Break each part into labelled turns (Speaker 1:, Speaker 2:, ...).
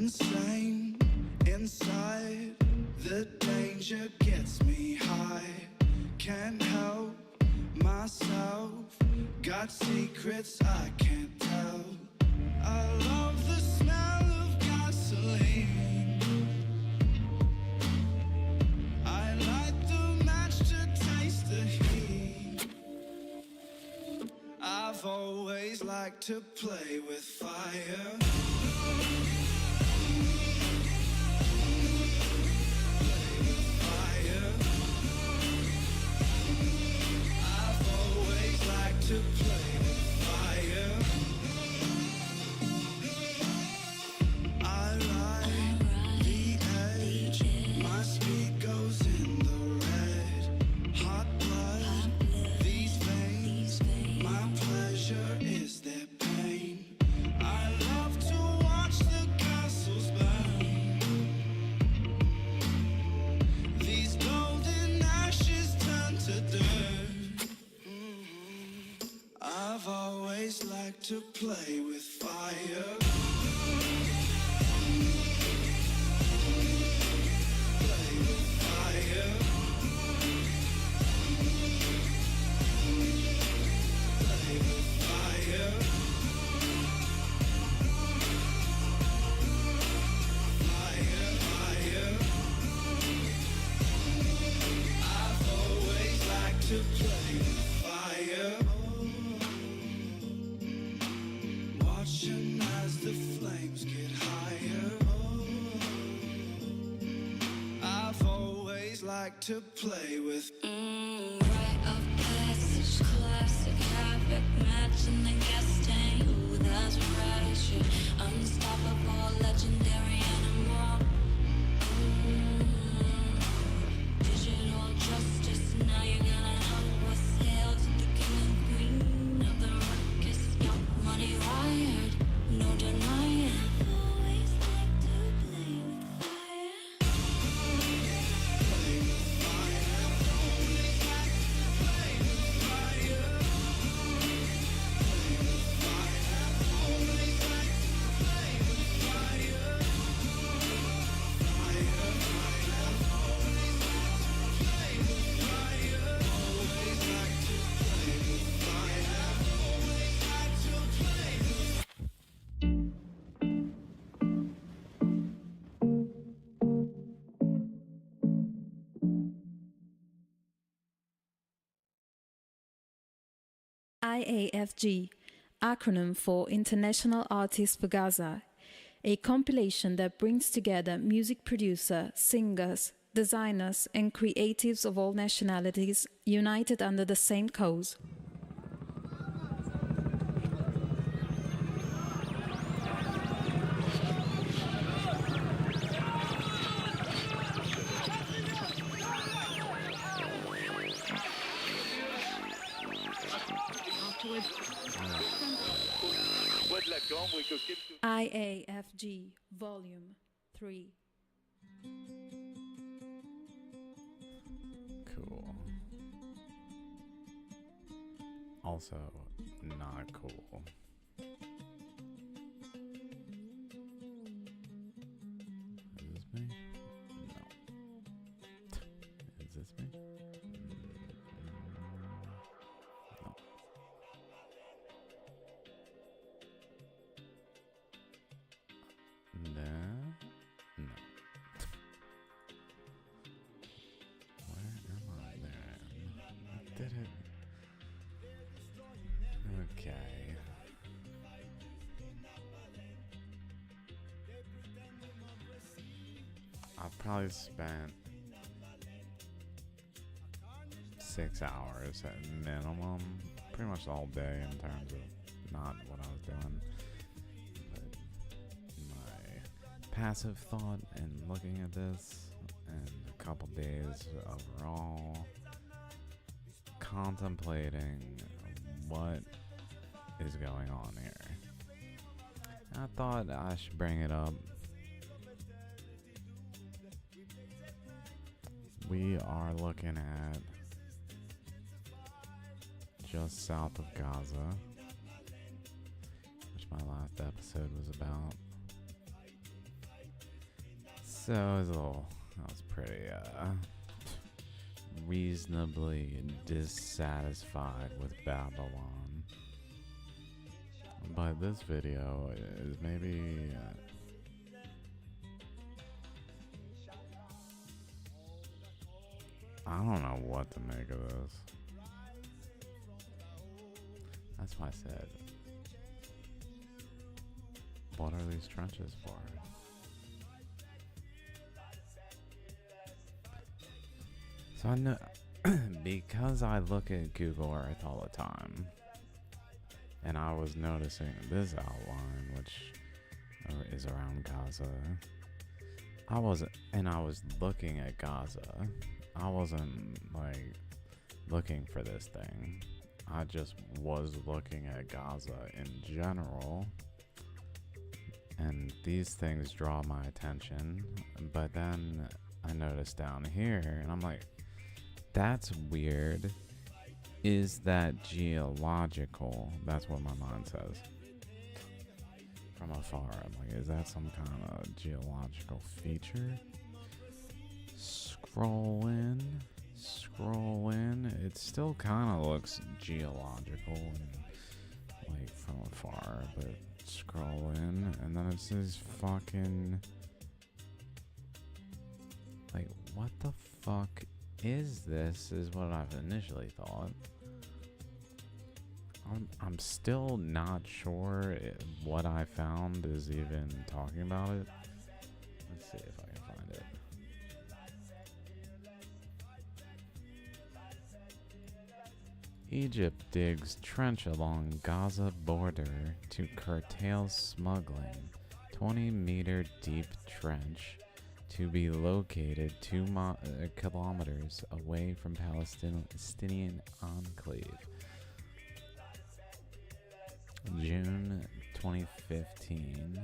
Speaker 1: insane inside. The danger gets me high. Can't help myself. Got secrets I can't tell. I love the smell of gasoline. I light the match to taste the heat. I've always liked to play with fire. To play with fire. I ride the edge. My speed goes in the red. Hot blood, these veins. My pleasure is their pain. I love to watch the castles burn. These golden ashes turn to dirt. I've always liked to play with fire. Play with fire. Play with fire. Fire, fire. I've always liked to play with fire. Watching as the flames get higher. I've always liked to play with
Speaker 2: rite of passage, classic havoc, matching the gas tank. Ooh, that's right, shit. Unstoppable, legendary animal. Digital justice, now you're gonna help us hail to the king and queen of the ruckus. Young money wired, no denying. I've always liked to play with fire.
Speaker 1: play with fire. I've always liked to play with fire. Play with fire. I've always liked to play with fire. Fire, fire. I've always liked to play with fire. Always liked to play with fire. I've always liked to play with
Speaker 3: IAFG, acronym for International Artists for Gaza, a compilation that brings together music producers, singers, designers, and creatives of all nationalities united under the same cause. IAFG Volume 3.
Speaker 4: Cool. Also, not cool. Is this me? No. Is this me? No. No. Where am I then? I did it. Okay. I've probably spent 6 hours at minimum, pretty much all day in terms of not what I was doing, but my passive thought in looking at this and a couple days overall, contemplating what is going on here. I thought I should bring it up. We are looking at just south of Gaza, which my last episode was about. So I was I was pretty reasonably dissatisfied with Babylon. But this video is maybe I don't know what to make of this. That's why I said, what are these trenches for? So I know, because I look at Google Earth all the time, and I was noticing this outline, which is around Gaza. I was looking at Gaza. I wasn't like looking for this thing. I just was looking at Gaza in general. And these things draw my attention. But then I noticed down here, and I'm like, that's weird. Is that geological? That's what my mind says. From afar, I'm like, is that some kind of geological feature? Scroll in. It still kind of looks geological and like from afar, but scroll in, and then it says fucking like, what the fuck is this? Is what I've initially thought. I'm still not sure what I found is even talking about it. Let's see if I can find it. Egypt digs trench along Gaza border to curtail smuggling. 20-meter deep trench to be located 2 kilometers away from Palestinian enclave. June 2015.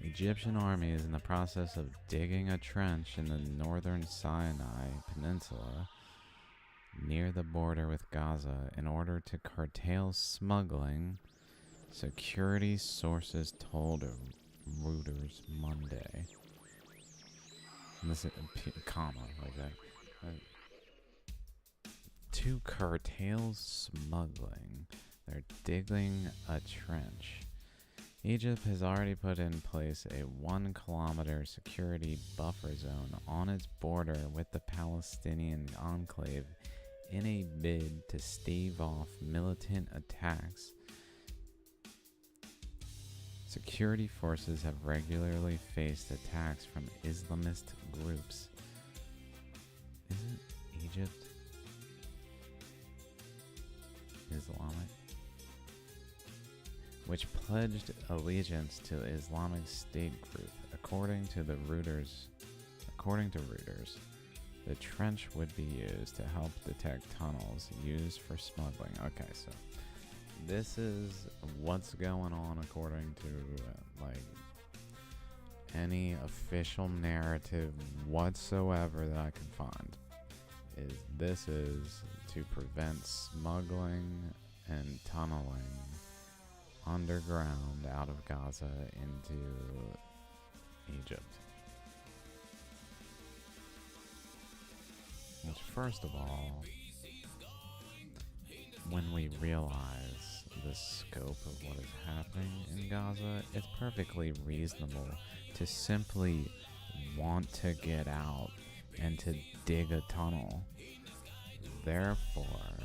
Speaker 4: Egyptian army is in the process of digging a trench in the northern Sinai Peninsula near the border with Gaza in order to curtail smuggling, security sources told Reuters Monday. And this is a comma like that. To curtail smuggling, they're digging a trench. Egypt has already put in place a 1-kilometer security buffer zone on its border with the Palestinian enclave in a bid to stave off militant attacks. Security forces have regularly faced attacks from Islamist groups. Isn't Egypt Islamic? Which pledged allegiance to the Islamic State group. According to Reuters, the trench would be used to help detect tunnels used for smuggling. Okay, so this is what's going on according to like any official narrative whatsoever that I can find. This is to prevent smuggling and tunneling underground out of Gaza into Egypt. Which, first of all, when we realize the scope of what is happening in Gaza, it's perfectly reasonable to simply want to get out and to dig a tunnel. Therefore,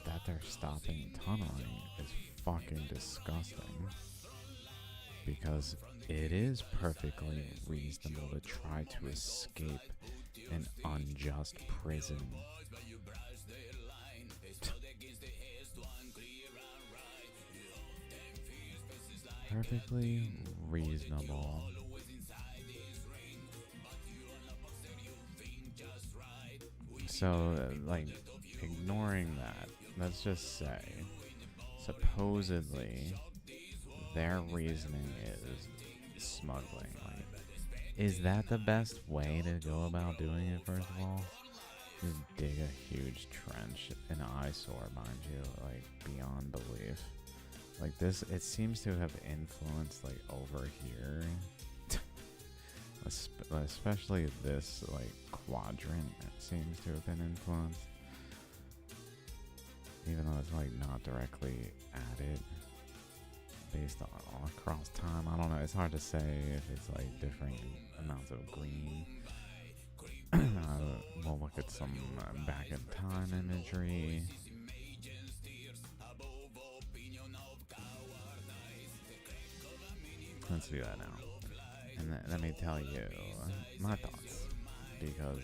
Speaker 4: that they're stopping tunneling is fucking disgusting, because it is perfectly reasonable to try to escape an unjust prison. Perfectly reasonable. So, like, ignoring that, let's just say, supposedly, their reasoning is smuggling. Like, is that the best way to go about doing it, first of all? Just dig a huge trench, an eyesore, mind you, like, beyond belief. Like, this, it seems to have influenced, like, over here. especially this like quadrant seems to have been influenced, even though it's like not directly at it, based on across time. I don't know. It's hard to say if it's like different amounts of green. We'll look at some back in time imagery. Let's do that now. And let me tell you my thoughts. Because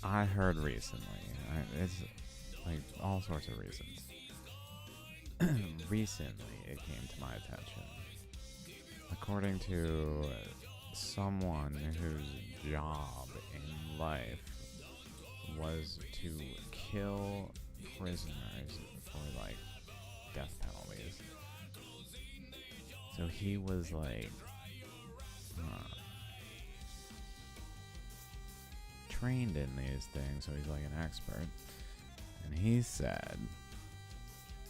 Speaker 4: I heard recently, it's like all sorts of reasons. Recently, it came to my attention. According to someone whose job in life was to kill prisoners for like death penalties. So he was like trained in these things, so he's like an expert. And he said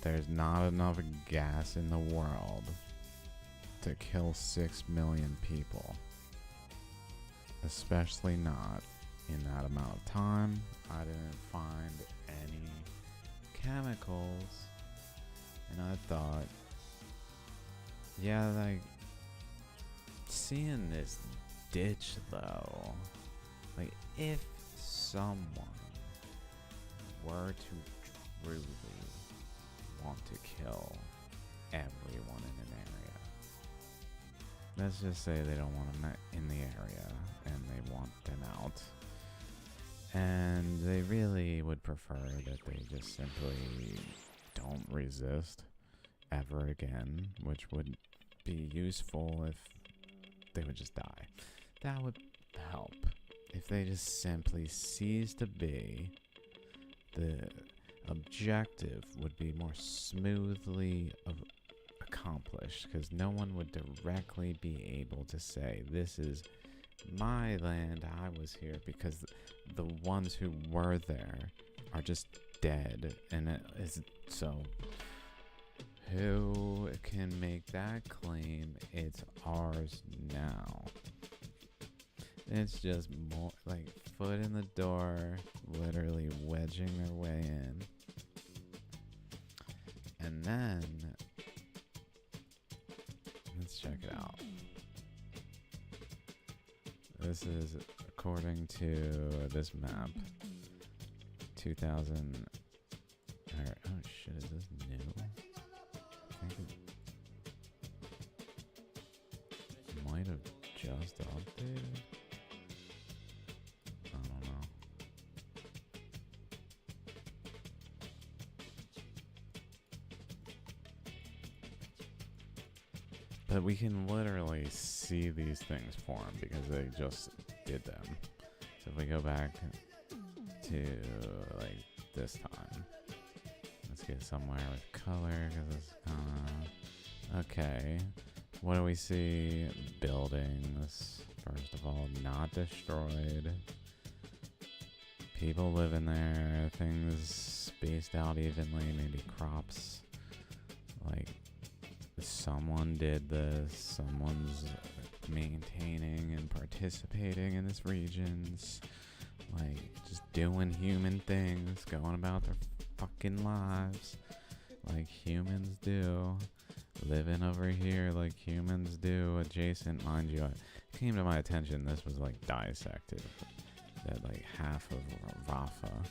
Speaker 4: there's not enough gas in the world to kill 6 million people. Especially not in that amount of time. I didn't find any chemicals. And I thought, yeah, like, seeing this ditch though, like, if someone were to truly want to kill everyone in an area, let's just say they don't want them in the area and they want them out, and they really would prefer that they just simply don't resist ever again, which would be useful if they would just die. That would help if they just simply cease to be. The objective would be more smoothly accomplished, because no one would directly be able to say, this is my land, I was here, because the ones who were there are just dead. And it is so, who can make that claim? It's ours now. It's just more like foot in the door, literally wedging their way in. And then let's check it out. This is according to this map. 2000. Oh shit! Is this new? I think it might have just updated. I don't know. But we can literally see these things form because they just did them. So if we go back to like this time, let's get somewhere with color because it's okay. What do we see? Buildings, first of all, not destroyed. People living there, things spaced out evenly, maybe crops. Like, someone did this, someone's maintaining and participating in this regions, like, just doing human things, going about their fucking lives like humans do, living over here like humans do, adjacent. Mind you, it came to my attention this was like dissected, that like half of Rafah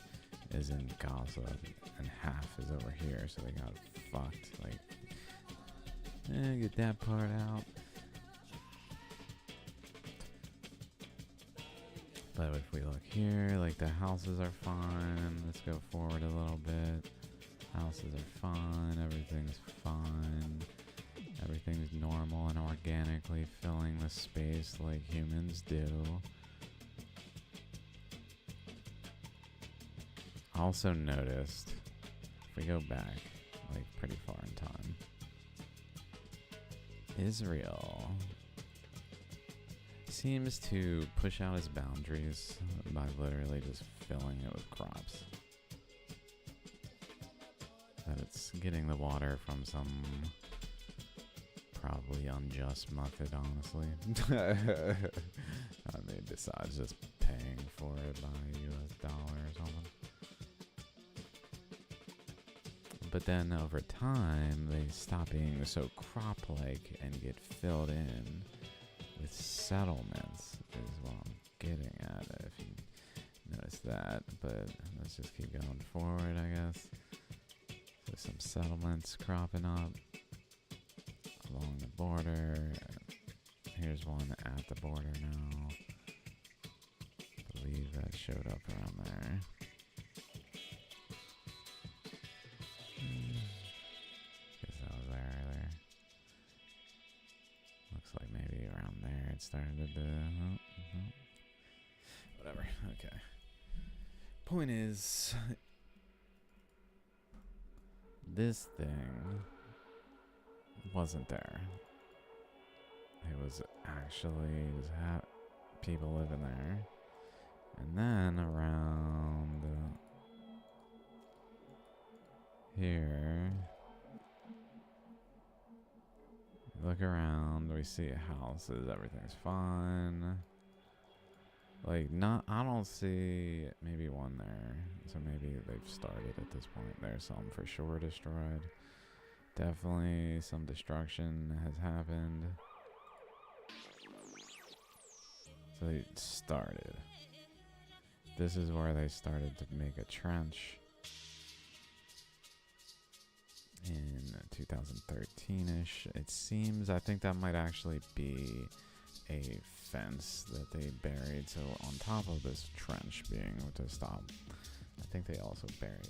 Speaker 4: is in Gaza and half is over here, so they got fucked. Like, get that part out. But if we look here, like the houses are fine. Let's go forward a little bit. Houses are fine. Everything's fine. Everything's normal and organically filling the space like humans do. I also noticed, if we go back, like pretty far in time, Israel seems to push out its boundaries by literally just filling it with crops. That it's getting the water from some probably unjust method, honestly. I mean, besides just paying for it by US dollar or something. But then over time, they stop being so crop-like and get filled in with settlements, is what I'm getting at, if you notice that. But let's just keep going forward, I guess. So some settlements cropping up along the border. Here's one at the border now. I believe that showed up around there. Guess that was there earlier. Looks like maybe around there it started to do. Whatever. Okay. Point is, this thing wasn't there. It was actually just people living there. And then around here, look around, we see houses, everything's fine. Like, I don't see maybe one there. So maybe they've started at this point. There's some for sure destroyed. Definitely some destruction has happened. So they started. This is where they started to make a trench in 2013-ish. It seems, I think that might actually be a fence that they buried. So on top of this trench being to stop, I think they also buried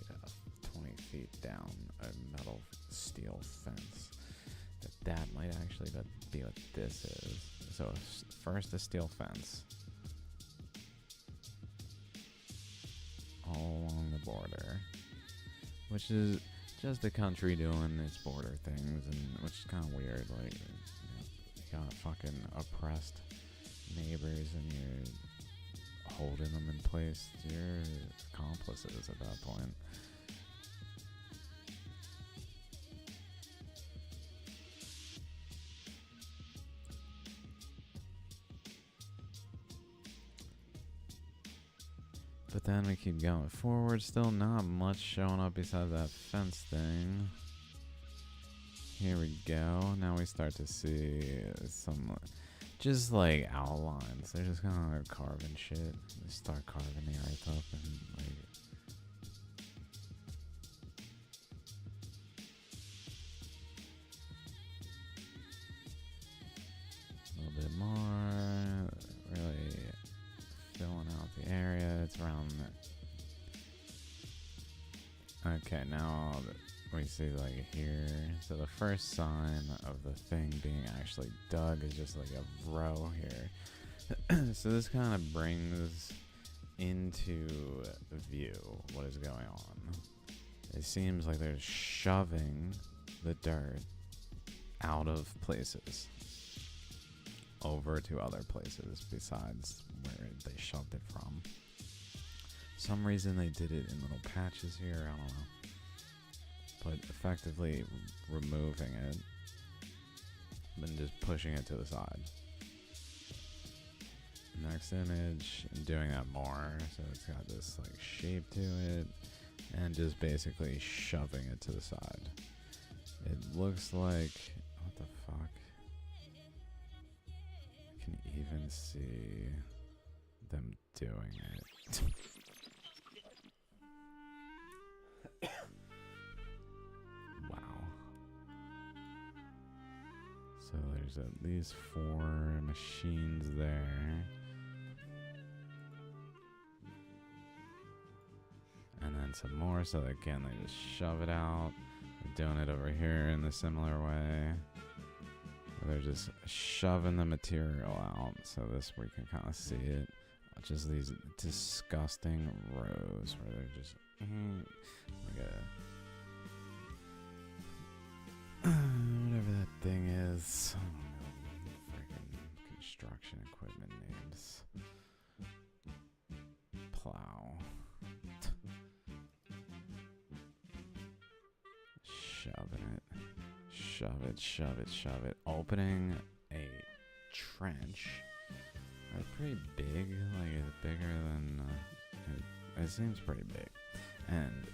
Speaker 4: 20 feet down a metal steel fence. That might actually be what this is. So first the steel fence all along the border, which is just the country doing its border things, and which is kind of weird. Like, you got fucking oppressed neighbors and you're holding them in place. You're accomplices at that point. But then we keep going forward. Still not much showing up besides that fence thing. Here we go. Now we start to see some just like outlines. They're just kind of carving shit. They start carving the earth up and like. A little bit more. Really filling out the area. It's around. Okay, now we see like here. So the first sign of the thing being actually dug is just like a row here. So this kind of brings into view what is going on. It seems like they're shoving the dirt out of places over to other places besides where they shoved it from. Some reason they did it in little patches here, I don't know. But effectively removing it and just pushing it to the side. Next image, doing that more, so it's got this like shape to it, and just basically shoving it to the side. It looks like, what the fuck? I can even see them doing it. Wow. So there's at least 4 machines there. And then some more, so again, they just shove it out. They're doing it over here in a similar way. They're just shoving the material out, so this we can kind of see it. Just these disgusting rows where they're just like a whatever that thing is. I don't know, freaking construction equipment names. Plow. Shoving it. Shove it, shove it, shove it. Oh opening a trench. It's pretty big, like it's bigger than, it seems pretty big. And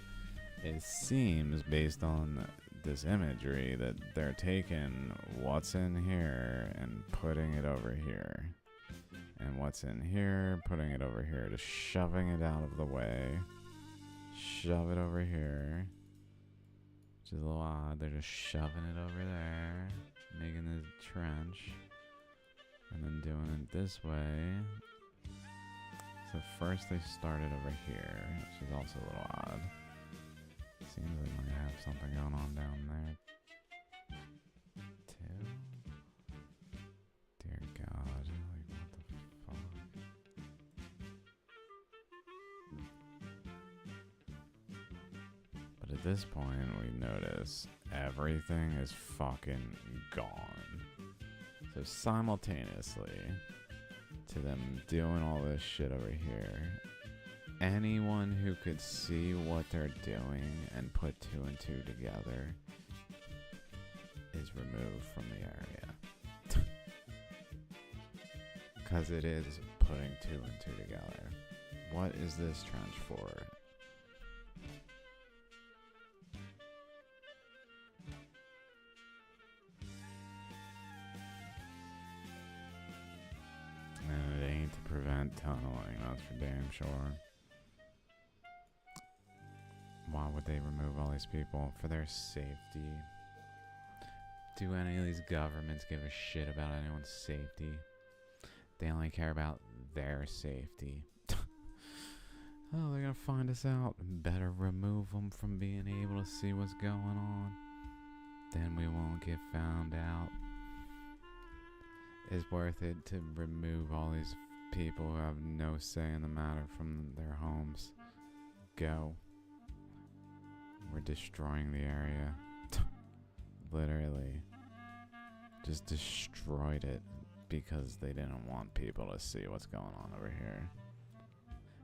Speaker 4: it seems, based on this imagery, that they're taking what's in here and putting it over here. And what's in here, putting it over here, just shoving it out of the way. Shove it over here. Which is a little odd. They're just shoving it over there, making this trench, and then doing it this way. So first they started over here, which is also a little odd. Seems like they might have something going on down there too. Dear God, like what the fuck? But at this point we notice everything is fucking gone. So simultaneously to them doing all this shit over here, anyone who could see what they're doing and put two and two together is removed from the area. Because it is putting two and two together. What is this trench for? And it ain't to prevent tunneling, that's for damn sure. Why would they remove all these people? For their safety. Do any of these governments give a shit about anyone's safety? They only care about their safety. Oh, they're gonna find us out. Better remove them from being able to see what's going on. Then we won't get found out. It's worth it to remove all these people who have no say in the matter from their homes. Go. We're destroying the area. Literally. Just destroyed it because they didn't want people to see what's going on over here.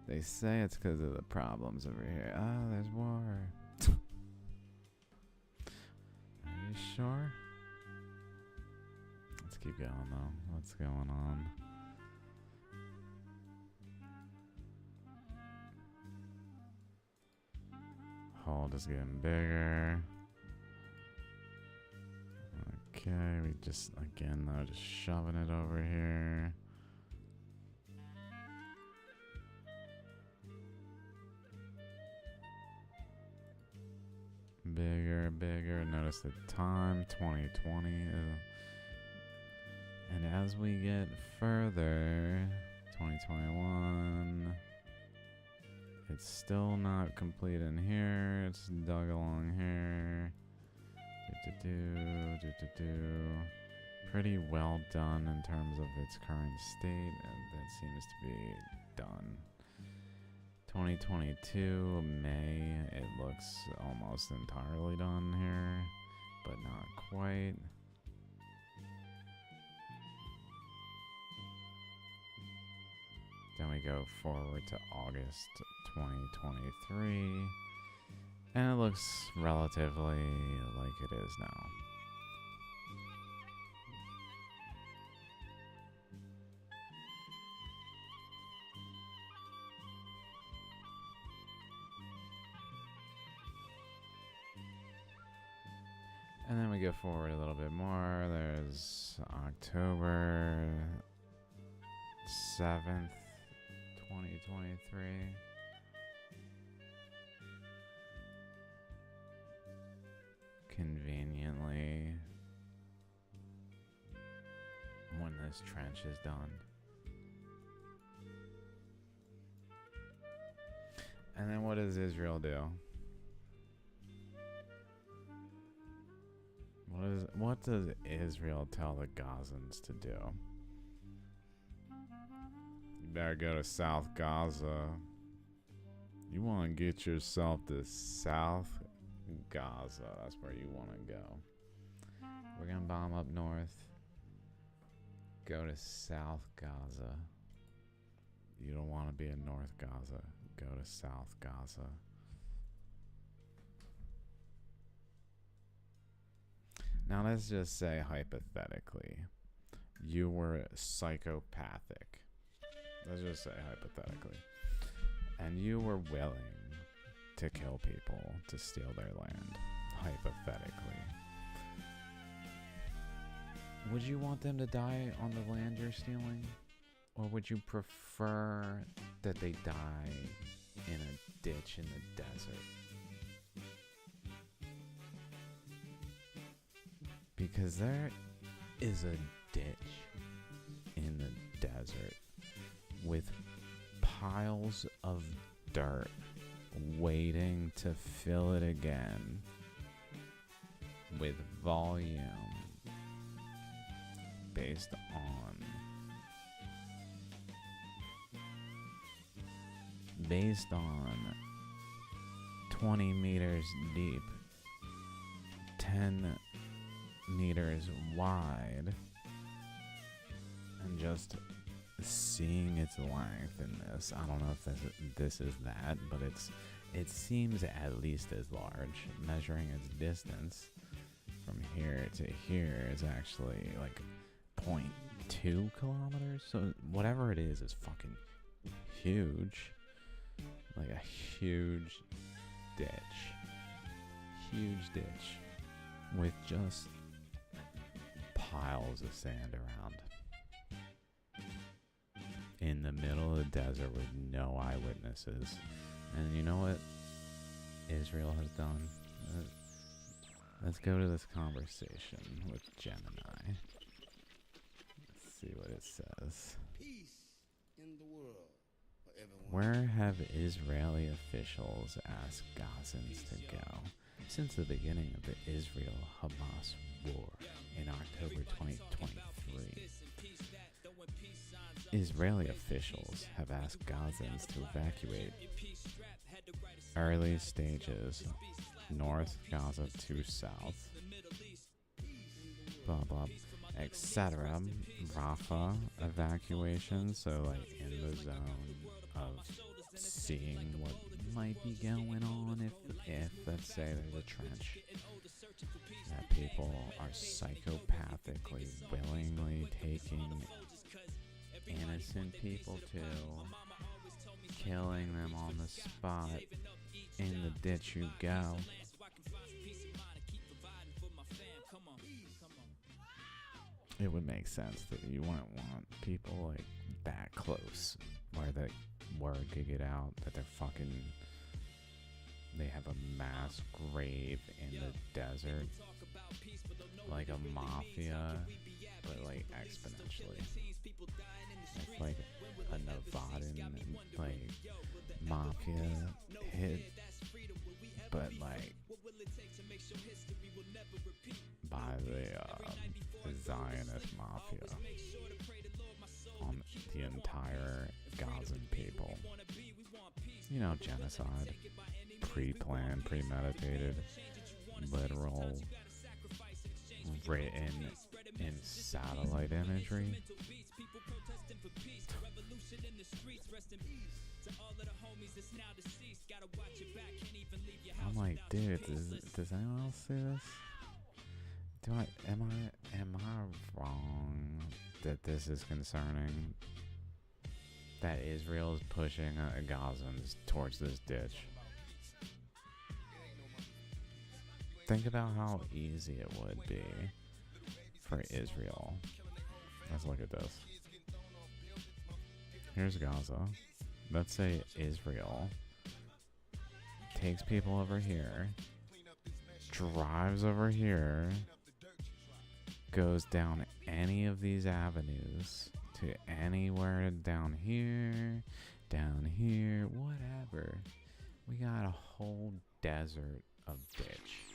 Speaker 4: They say it's because of the problems over here. Oh, there's war. Are you sure? Let's keep going though. What's going on? Hole is getting bigger. Okay, we just, again though, just shoving it over here. Bigger, bigger. Notice the time, 2020. And as we get further, 2021, it's still not complete in here. It's dug along here. Pretty well done in terms of its current state. That seems to be done. 2022, May, it looks almost entirely done here, but not quite. Then we go forward to August 2023, and it looks relatively like it is now. And then we go forward a little bit more. There's October 7th, 2023. Conveniently, when this trench is done. And then what does Israel do? What does Israel tell the Gazans to do? You better go to South Gaza. You want to get yourself to South Gaza. That's where you want to go. We're going to bomb up north. Go to South Gaza. You don't want to be in North Gaza. Go to South Gaza. Now let's just say hypothetically, you were psychopathic. Let's just say hypothetically. And you were willing to kill people to steal their land. Hypothetically. Would you want them to die on the land you're stealing? Or would you prefer that they die in a ditch in the desert? Because there is a ditch in the desert with piles of dirt waiting to fill it again with volume based on 20 meters deep, 10 meters wide, and just seeing its length in this. I don't know if this is that, but it seems at least as large. Measuring its distance from here to here is actually like 0.2 kilometers. So whatever it is fucking huge. Like a huge ditch. Huge ditch with just piles of sand around. In the middle of the desert with no eyewitnesses. And you know what Israel has done? Let's go to this conversation with Gemini. Let's see what it says.
Speaker 1: Peace in the world for everyone.
Speaker 4: Where have Israeli officials asked Gazans to go since the beginning of the Israel-Hamas war in October 2023? Israeli officials have asked Gazans to evacuate early stages North Gaza to South, blah blah, etc. Rafah evacuation, so like in the zone of seeing what might be going on if let's say there's a trench that people are psychopathically, willingly taking innocent people to, killing them on the spot. In the ditch you go. It would make sense that you wouldn't want people like that close where the word could get out that they have a mass grave in the desert, like a mafia, but like exponentially. It's like a Nevadan like mafia hit, but like by the Zionist mafia on the entire Gazan people. You know, genocide, pre-planned, premeditated, literal, written in satellite imagery. I'm like, dude, does anyone else see this? Am I wrong that this is concerning? That Israel is pushing Gazans towards this ditch. Think about how easy it would be for Israel. Let's look at this. Here's Gaza. Let's say Israel takes people over here, drives over here, goes down any of these avenues to anywhere down here, whatever. We got a whole desert of ditch.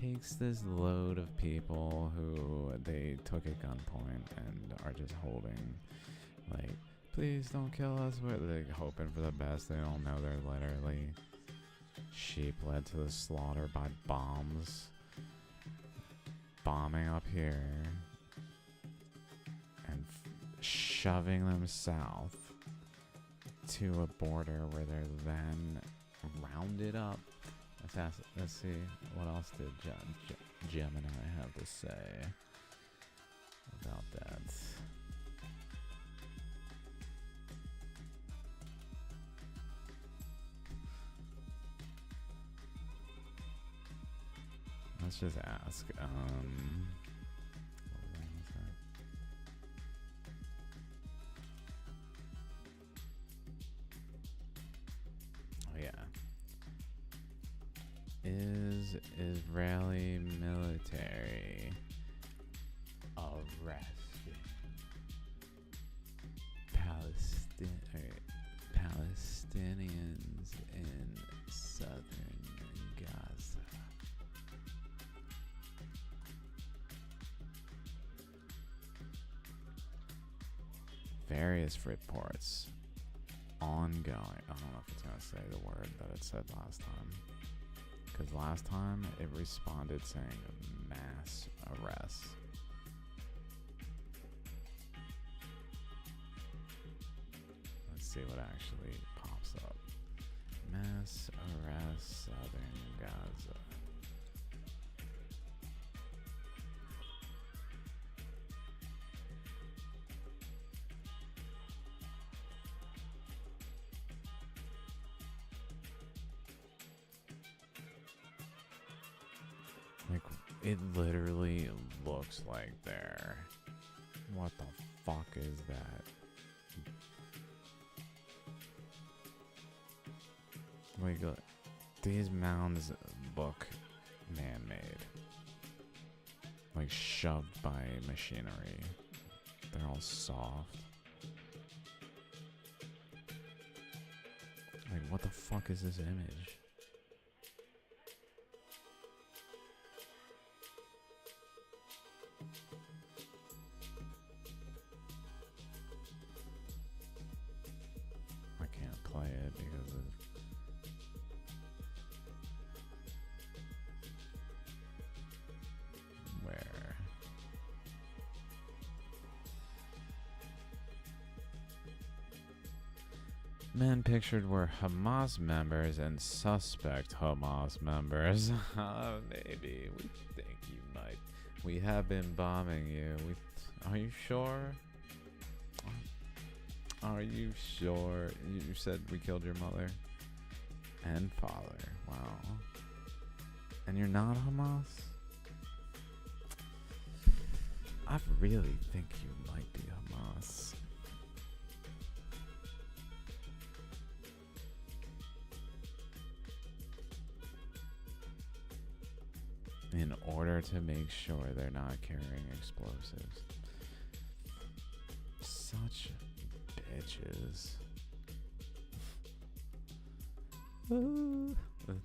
Speaker 4: Takes this load of people who they took at gunpoint and are just holding, like, please don't kill us. We're like hoping for the best. They don't know they're literally sheep led to the slaughter by bombs. Bombing up here and shoving them south to a border where they're then rounded up. Let's see, what else did Gemini have to say about that? Let's just ask. What was I gonna say? Oh yeah. Is Israeli military arresting Palestinians in southern Gaza? Various reports ongoing. I don't know if it's gonna say the word that it said last time. Because last time it responded saying mass arrest. Let's see what actually pops up. Mass arrest southern Gaza. Like, it literally looks like they're... What the fuck is that? Like, these mounds look man-made. Like, shoved by machinery. They're all soft. Like, what the fuck is this image? I can't play it because of... Where? Men pictured were Hamas members and suspect Hamas members. Maybe. We think you might. We have been bombing you. Are you sure? Are you sure? You said we killed your mother and father. Wow. And you're not Hamas? I really think you might be Hamas. In order to make sure they're not carrying explosives. Such bitches.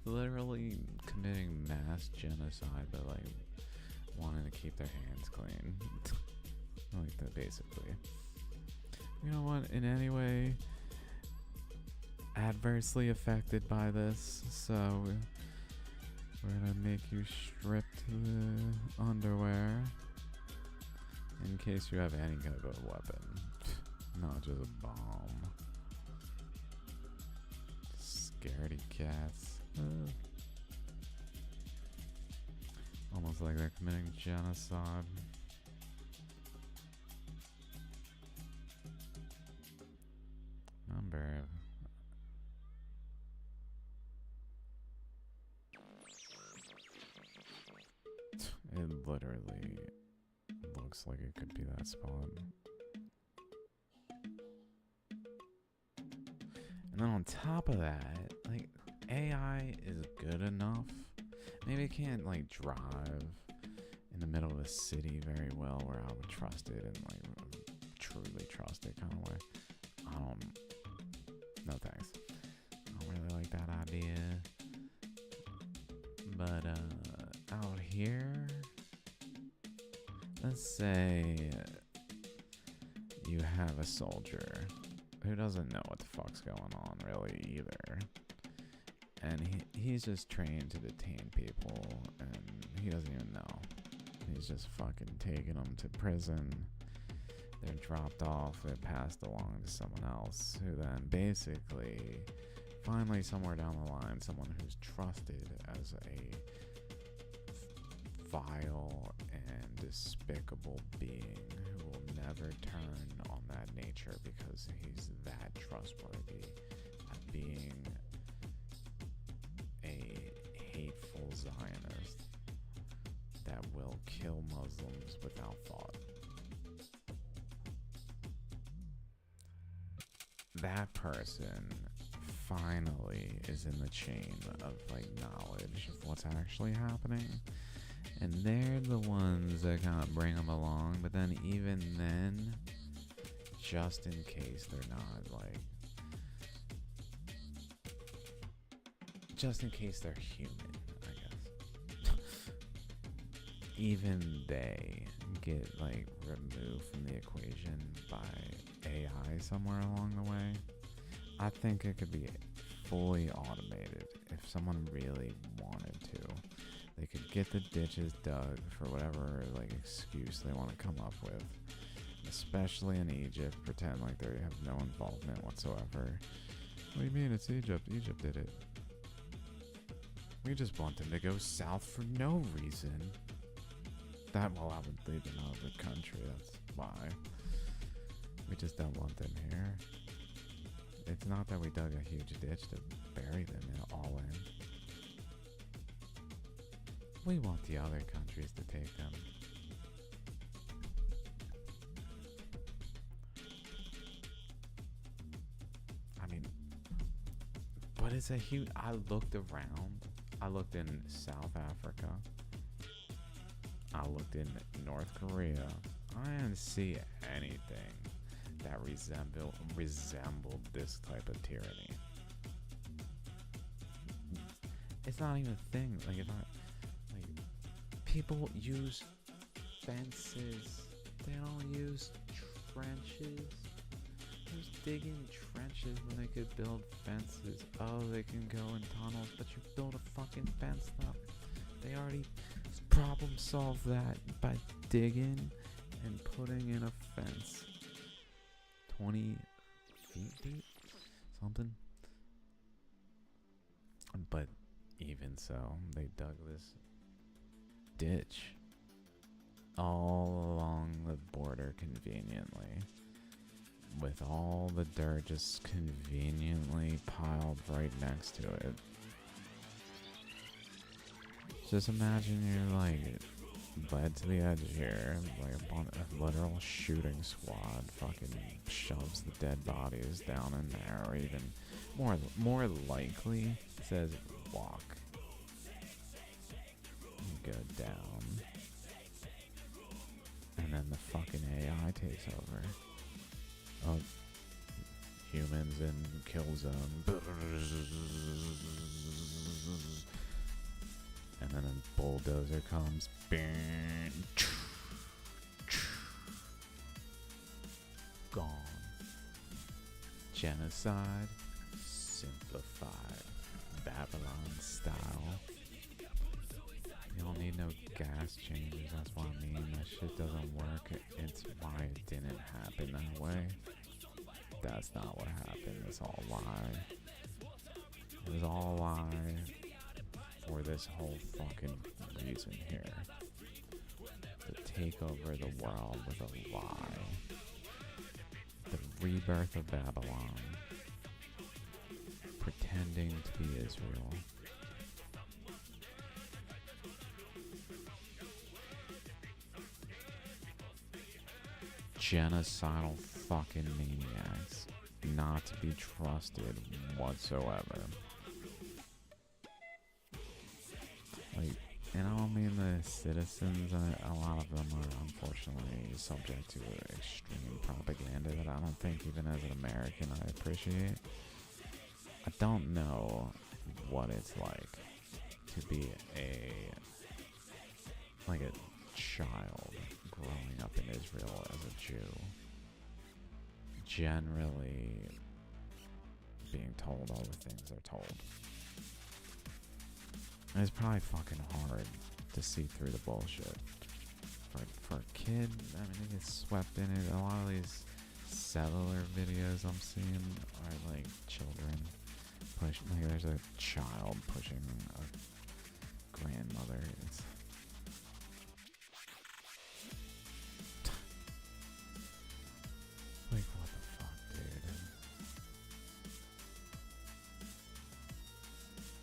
Speaker 4: Literally committing mass genocide, but like wanting to keep their hands clean. Like that, basically. You know what? In any way adversely affected by this, so we're gonna make you strip to the underwear in case you have any kind of a weapon, not just a bomb. Scaredy cats. Almost like they're committing genocide. Number. It literally looks like it could be that spot. And then on top of that, like, AI is good enough. Maybe it can't, like, drive in the middle of a city very well where I would trust it and, like, truly trust it kind of way. No thanks. I don't really like that idea. But, out here, let's say you have a soldier who doesn't know what the fuck's going on really either, and he's just trained to detain people, and he doesn't even know. He's just fucking taking them to prison. They're dropped off, they're passed along to someone else, who then basically finally, somewhere down the line, someone who's trusted as a vile and despicable being who will never turn on that nature because he's that trustworthy at being a hateful Zionist that will kill Muslims without thought. That person finally is in the chain of like knowledge of what's actually happening, and they're the ones that kind of bring them along. But then even then, just in case they're not like, just in case they're human, I guess, even they get like removed from the equation by AI somewhere along the way. I think it could be fully automated if someone really wanted to. They could get the ditches dug for whatever like excuse they want to come up with, especially in Egypt. Pretend like they have no involvement whatsoever. What do you mean it's Egypt? Egypt did it. We just want them to go south for no reason. That will lead them out of the country. That's why. We just don't want them here. It's not that we dug a huge ditch to bury them all in. We want the other countries to take them. I mean, but it's a huge... I looked around. I looked in South Africa. I looked in North Korea. I didn't see anything that resembled this type of tyranny. It's not even a thing. Like if people use fences, they don't use trenches. Who's digging trenches when they could build fences? Oh, they can go in tunnels, but you build a fucking fence now. They already problem solved that by digging and putting in a fence. 20 feet deep? Something? But even so, they dug this ditch all along the border conveniently, with all the dirt just conveniently piled right next to it. Just imagine you're like led to the edge here, like a literal shooting squad fucking shoves the dead bodies down in there, or even more likely says walk. You go down, and then the fucking AI takes over. Oh, humans in kill zone. And then a bulldozer comes. Gone. Genocide simplified. Babylon style. You don't need no gas changes, that's what I mean. That shit doesn't work. It's why it didn't happen that way. That's not what happened. It's all a lie. It was all a lie for this whole fucking reason here. To take over the world with a lie. The rebirth of Babylon. Pretending to be Israel. Genocidal fucking maniacs. Not to be trusted whatsoever. Like, and I don't mean the citizens, a lot of them are unfortunately subject to extreme propaganda that I don't think even as an American I appreciate. I don't know what it's like to be a child growing up in Israel as a Jew. Generally being told all the things they're told. And it's probably fucking hard to see through the bullshit. For a kid, I mean, they get swept in it. A lot of these cellular videos I'm seeing are like children push, like there's a child pushing a grandmother. It's like, what the fuck, dude?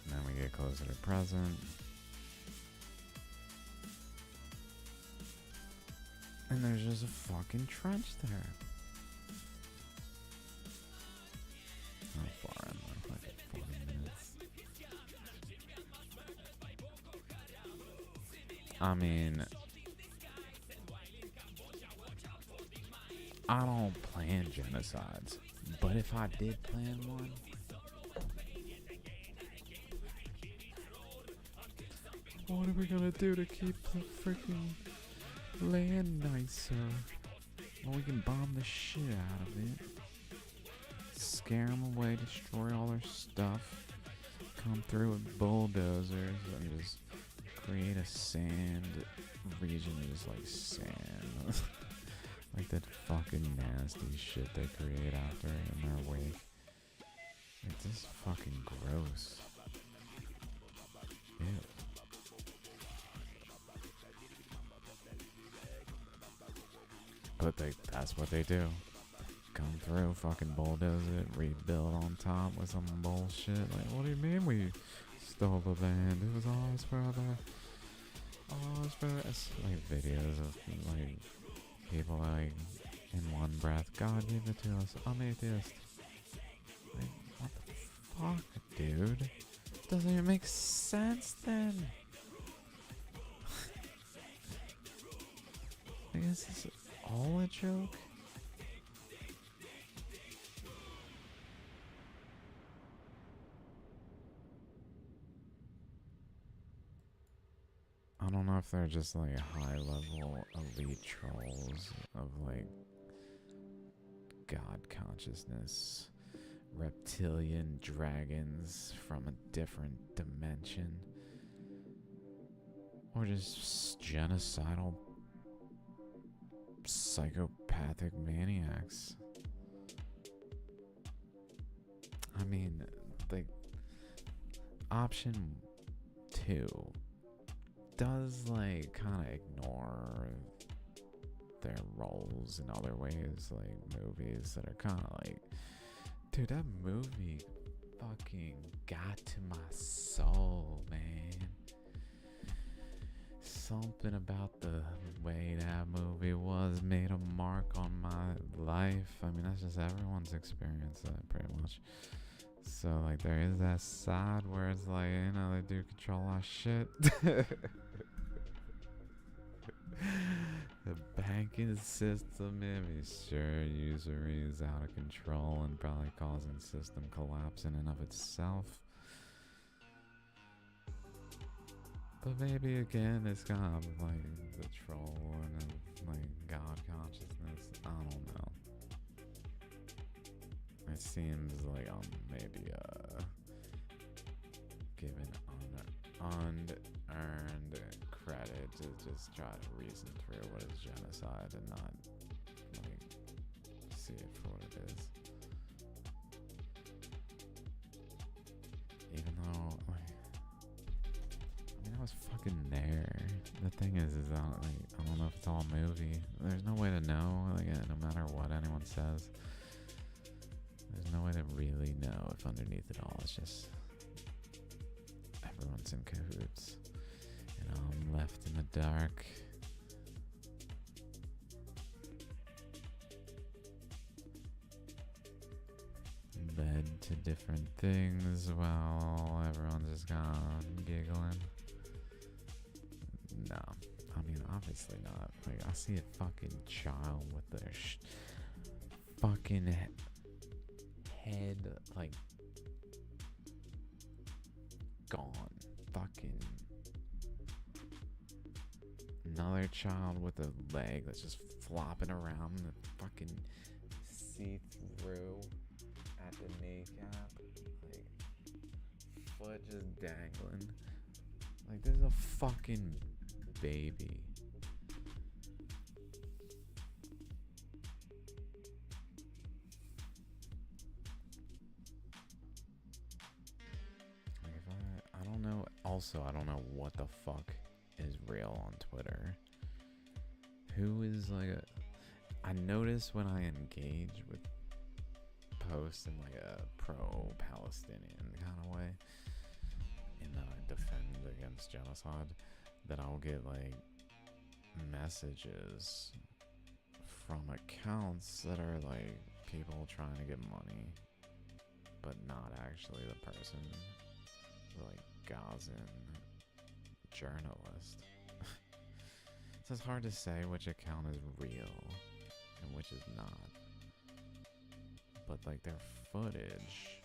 Speaker 4: And then we get closer to present. And there's just a fucking trench there. How far am I? Like 40 minutes. I mean, I don't plan genocides, but if I did plan one, what are we gonna do to keep the freaking land nicer? Well, we can bomb the shit out of it, scare them away, destroy all their stuff, come through with bulldozers, and just create a sand region of just like sand. Like that fucking nasty shit they create after in their wake. It's just fucking gross. Ew. But that's what they do. Come through, fucking bulldoze it, rebuild on top with some bullshit. Like, what do you mean we stole the land? It was ours forever. Ours forever. It's like videos of like people like in one breath, God gave it to us, I'm atheist. Like, what the fuck, dude? Doesn't even make sense then. I guess it's all a joke. I don't know if they're just like high level elite trolls of like God consciousness, reptilian dragons from a different dimension, or just genocidal psychopathic maniacs. I mean, like, option 2 does like kind of ignore their roles in other ways, like movies that are kind of like, dude, that movie fucking got to my soul, man. Something about the way that movie was made a mark on my life. I mean, that's just everyone's experience, pretty much. So, like, there is that side where it's like, you know, they do control our shit. The banking system, maybe sure, usury is out of control and probably causing system collapse in and of itself. But maybe again, it's kind of like the troll and like God consciousness. I don't know. It seems like I'm maybe given unearned credit to just try to reason through what is genocide and not like see it for what it is. Even though like, I mean, I was fucking there. The thing is I don't know if it's all a movie. There's no way to know. Like, no matter what anyone says, there's no way to really know if underneath it all it's just everyone's in cahoots, and I'm left in the dark. Led to different things while everyone's just kind of giggling. No, I mean, obviously not. Like, I see a fucking child with their fucking head, like, gone. Fucking another child with a leg that's just flopping around, the fucking see-through at the kneecap, like, foot just dangling. Like, this is a fucking baby. also, I don't know what the fuck is real on Twitter. Who is like I notice when I engage with posts in like a pro-Palestinian kind of way, and that I defend against genocide, that I'll get like messages from accounts that are like people trying to get money, but not actually the person, like Gazan journalist. So it's hard to say which account is real and which is not. But like their footage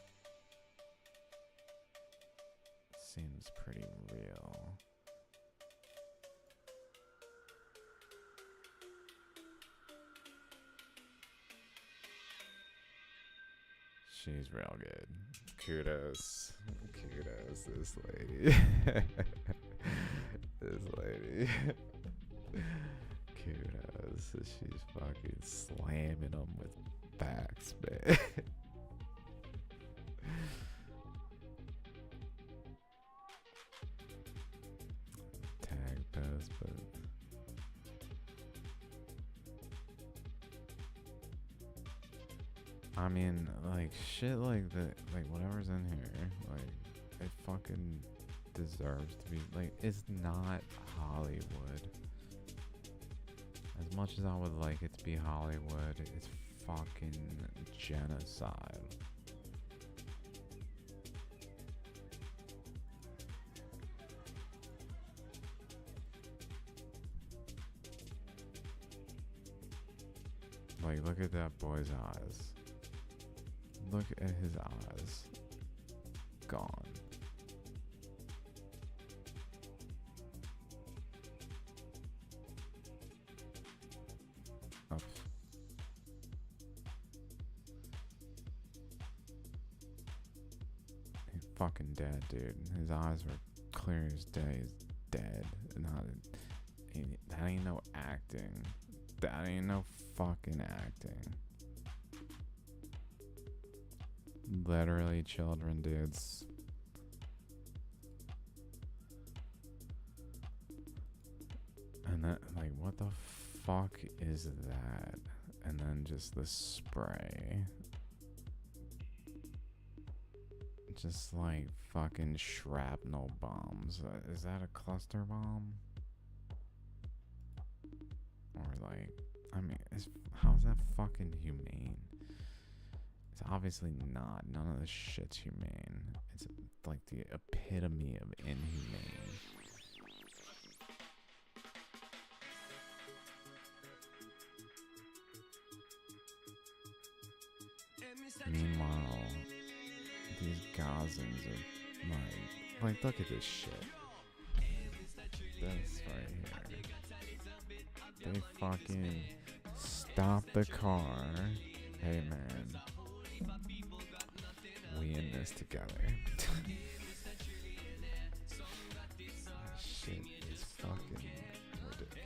Speaker 4: seems pretty real. She's real good. Kudos. Kudos, this lady. This lady. Kudos. She's fucking slamming them with facts, man. Tag post, but I mean, like, shit like that, like, whatever's in here, like, it fucking deserves to be, like, it's not Hollywood. As much as I would like it to be Hollywood, it's fucking genocide. Like, look at that boy's eyes. Look at his eyes. Gone. Up. He's fucking dead, dude. His eyes were clear as day. He's dead. That ain't no acting. That ain't no fucking acting. Literally children, dudes. And that, like, what the fuck is that? And then just the spray. Just like fucking shrapnel bombs. Is that a cluster bomb? Or like, I mean, how is that fucking humane? It's obviously not. None of this shit's humane. It's like the epitome of inhumane. Meanwhile, these Gazans are like, look at this shit. This right here. They fucking stop the car. Hey man, we in this together. Shit is fucking ridiculous.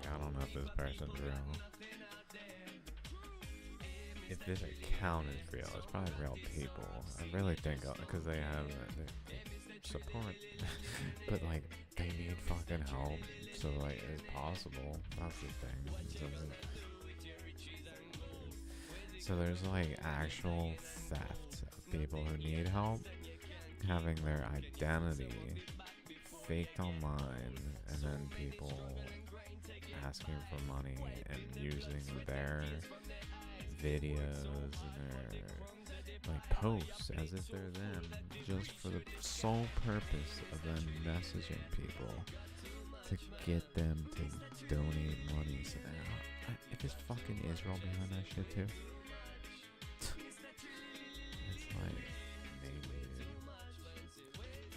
Speaker 4: I don't know if this person's real. If this account is real, it's probably real people. I really think, because they have support. But like, they need fucking help. So like, it's possible. That's the thing. So there's like actual theft of people who need help, having their identity faked online, and then people asking for money and using their videos and their like posts as if they're them, just for the sole purpose of them messaging people to get them to donate money. So if there's fucking Israel behind that shit too? It's like, maybe.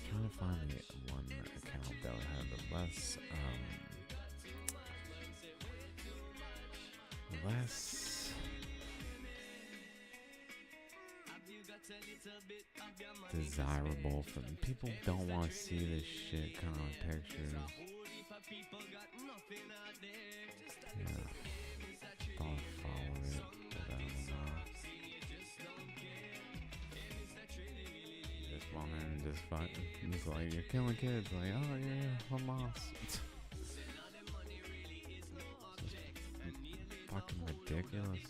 Speaker 4: Trying to find the one account that would have the less desirable for people. Don't want to see this shit kind of pictures. Yeah, don't follow it, but I don't know. This woman just fucking, he's like, you're killing kids. Like, oh yeah, Hamas. It's fucking ridiculous.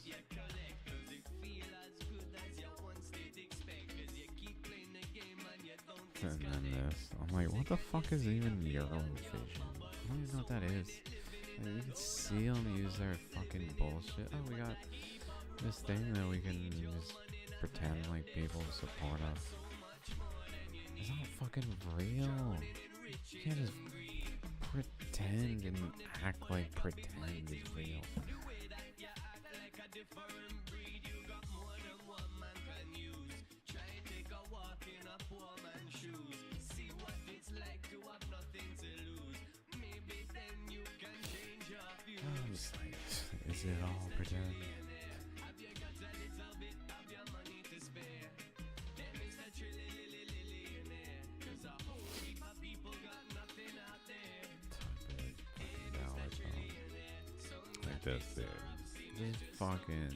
Speaker 4: And then this, I'm like, what the fuck is even Eurovision? I don't even know what that is. Like, you can see them use their fucking bullshit. Oh, we got this thing that we can just pretend like people support us. It's not fucking real. You can't just pretend and act like pretend is real. I'm just like, is it all pretend? Like this dude, just fucking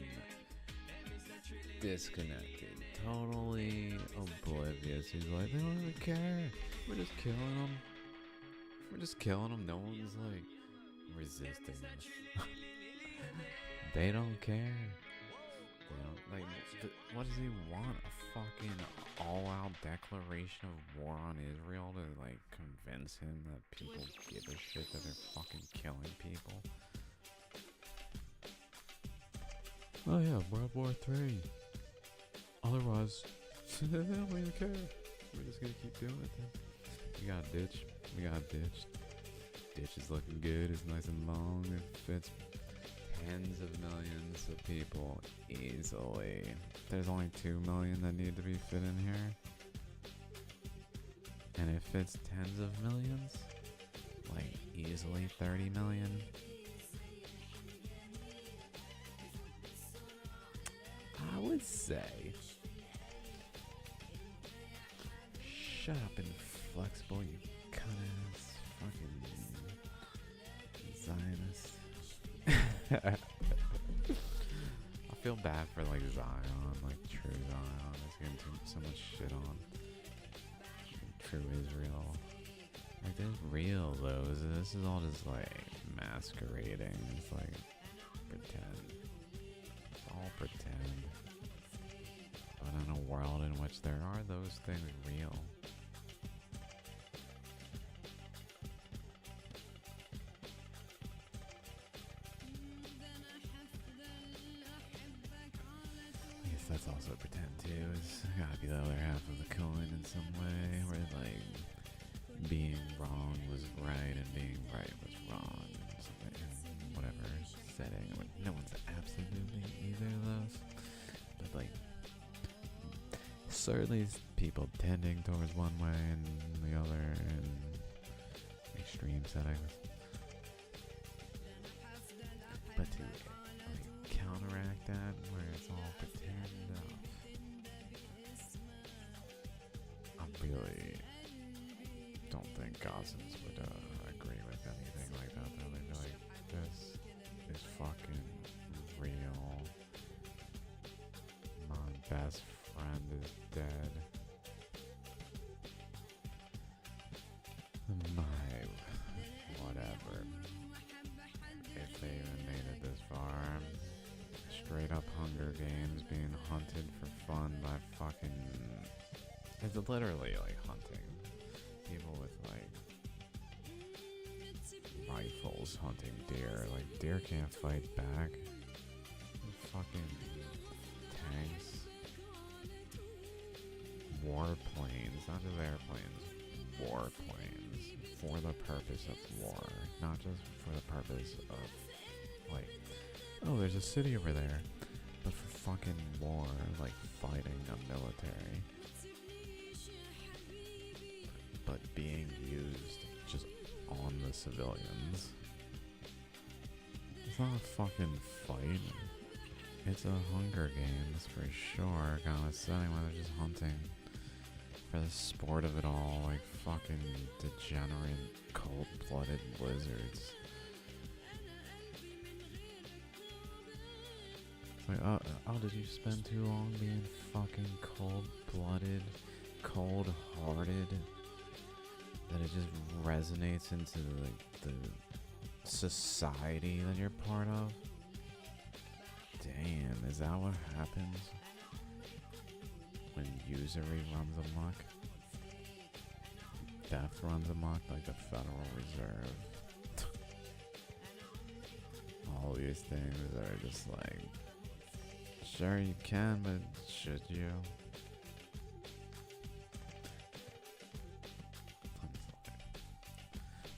Speaker 4: disconnected, totally oblivious. He's like, they don't even care. We're just killing them. We're just killing them. No one's like resisting. They don't care. They don't like. What does he want? A fucking all-out declaration of war on Israel to like convince him that people give a shit that they're fucking killing people? Oh yeah, World War III. Otherwise, they don't even care. We're just gonna keep doing it then. We got a ditch. We got a ditch. Ditch is looking good. It's nice and long. It fits tens of millions of people easily. There's only 2 million that need to be fit in here. And it fits tens of millions. Like easily 30 million. I would say, shut up and flexible, you cunt-ass fucking Zionist. I feel bad for like Zion, like true Zion is getting so much shit on. True Israel. Like they're real though. This is all just like masquerading. It's like pretend. It's all pretend. But in a world in which there are those things real. I guess that's also pretend too. It's gotta be the other half of the coin in some way, where like being wrong was right and being right was wrong, and something, in whatever setting. No one's absolutely either of those, but like certainly people tending towards one way and the other in extreme settings. But to like counteract that, where it's all pretend, I really don't think Gazans would agree with anything like that. They'd be like, this is fucking real. My best friend is dead. My whatever. If they even made it this far. Straight up Hunger Games, being hunted for fun by fucking... It's literally like hunting. People with like rifles hunting deer. Like deer can't fight back. Fucking tanks. Warplanes, not just airplanes, warplanes, for the purpose of war, not just for the purpose of, like, oh, there's a city over there. But for fucking war, like fighting a military. But being used just on the civilians. It's not a fucking fight. It's a Hunger Games for sure, kind of setting where they're just hunting for the sport of it all, like fucking degenerate, cold-blooded lizards. It's like, oh, did you spend too long being fucking cold-blooded, cold-hearted, that it just resonates into like the society that you're part of? Damn, is that what happens when usury runs amok? Theft runs amok, like the Federal Reserve. All these things are just like, sure you can, but should you?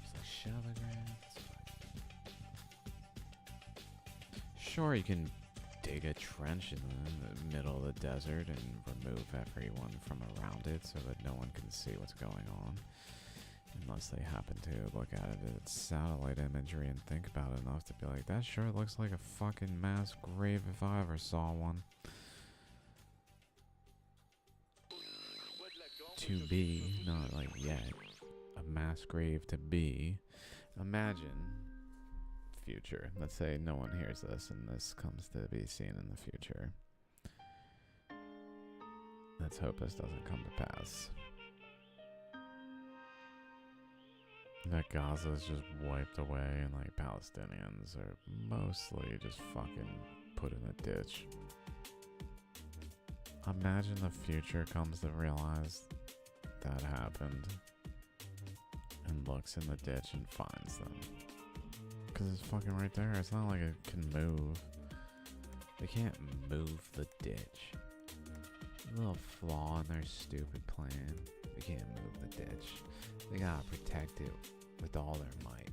Speaker 4: It's like shotguns. Sure, you can dig a trench in the middle of the desert and remove everyone from around it so that no one can see what's going on. Unless they happen to look at it as satellite imagery and think about it enough to be like, that sure looks like a fucking mass grave if I ever saw one. To be, not like yet, a mass grave to be. Imagine future. Let's say no one hears this and this comes to be seen in the future. Let's hope this doesn't come to pass. That Gaza is just wiped away and like Palestinians are mostly just fucking put in a ditch. Imagine the future comes to realize that happened and looks in the ditch and finds them. Because it's fucking right there. It's not like it can move. They can't move the ditch. A little flaw in their stupid plan. They can't move the ditch. They gotta protect it with all their might.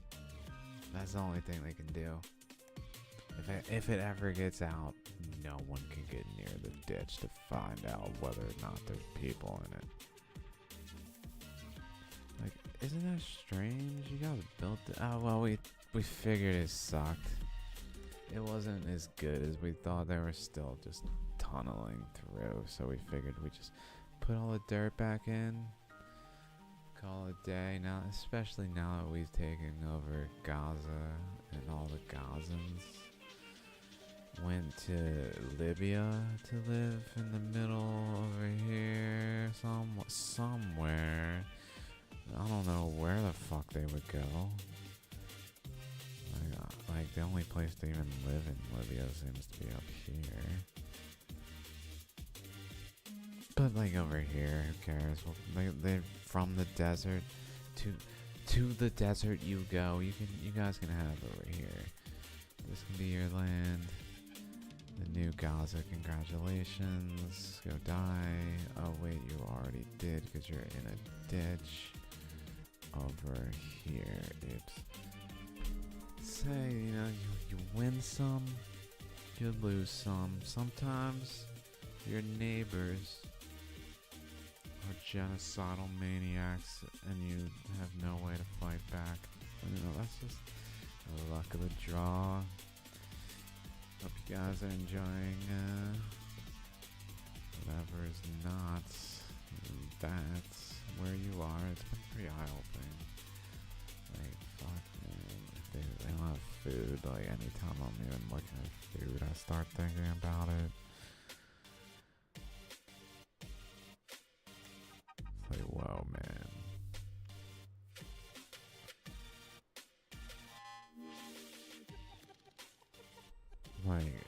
Speaker 4: That's the only thing they can do. If it ever gets out, no one can get near the ditch to find out whether or not there's people in it. Like, isn't that strange? You guys built it. Oh, well, we figured it sucked. It wasn't as good as we thought. They were still just tunneling through, so we figured we just put all the dirt back in, call it a day. Now, especially now that we've taken over Gaza and all the Gazans went to Libya to live in the middle over here, somewhere. I don't know where the fuck they would go. Like the only place to even live in Libya seems to be up here. But like over here, who cares? Well, they from the desert to the desert you go. You guys can have over here. This can be your land. The new Gaza, congratulations. Go die. Oh wait, you already did because you're in a ditch over here. Oops. Say, you win some, you lose some. Sometimes your neighbors are genocidal maniacs and you have no way to fight back. That's just the luck of the draw. Hope you guys are enjoying whatever is not that's where you are. It's been pretty eye-opening. Like, fuck, man. If they don't have food, like, anytime I'm even looking at food, I start thinking about it. It's like, whoa, man. Like,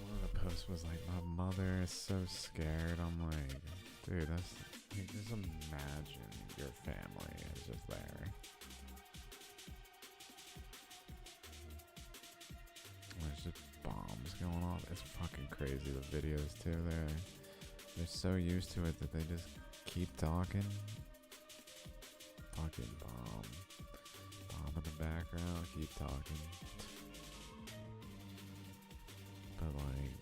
Speaker 4: one of the posts was like, my mother is so scared. I'm like, dude, that's like, just imagine your family is just there. There's just bombs going off. It's fucking crazy. The videos too. They're so used to it that they just keep talking. Fucking bomb in the back. background, keep talking. But like,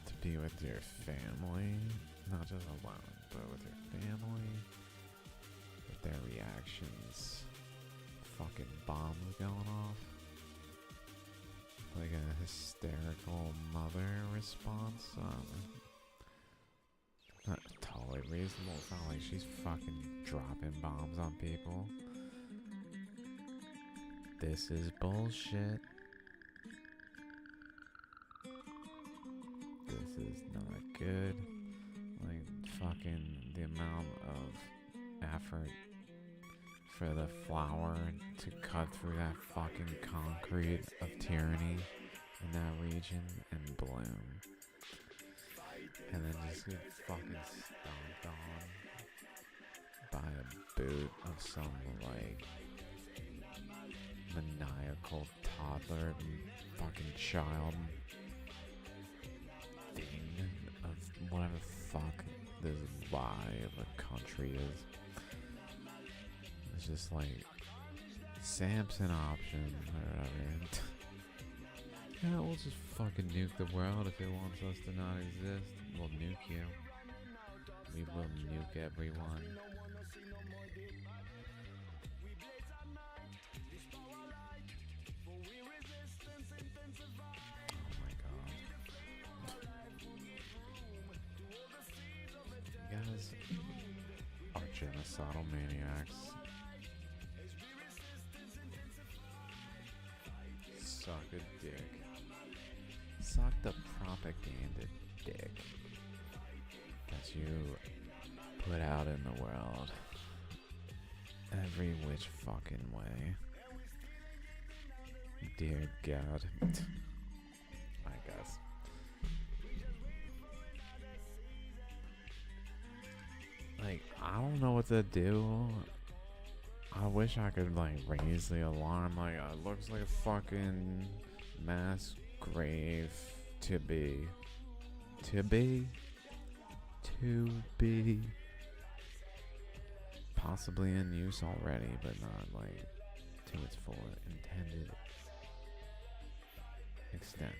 Speaker 4: to be with your family, not just alone, but with your family, with their reactions, fucking bombs going off, like a hysterical mother response. Not totally reasonable. It's not like she's fucking dropping bombs on people. This is bullshit. This is not good. Like, fucking the amount of effort for the flower to cut through that fucking concrete of tyranny in that region and bloom. And then just get fucking stomped on by a boot of some, like, maniacal toddler fucking child thing of whatever fuck this lie of a country is. It's just like Samson option or whatever. Yeah, we'll just fucking nuke the world if it wants us to not exist. We'll nuke you. We will nuke everyone. Oh my god. You guys are genocidal maniacs. Suck a dick. Suck the propaganda dick that you put out in the world every which fucking way. Dear God. I guess. Like, I don't know what to do. I wish I could, like, raise the alarm. Like, it looks like a fucking mass grave to be. Possibly in use already, but not, like, to its full intended extent.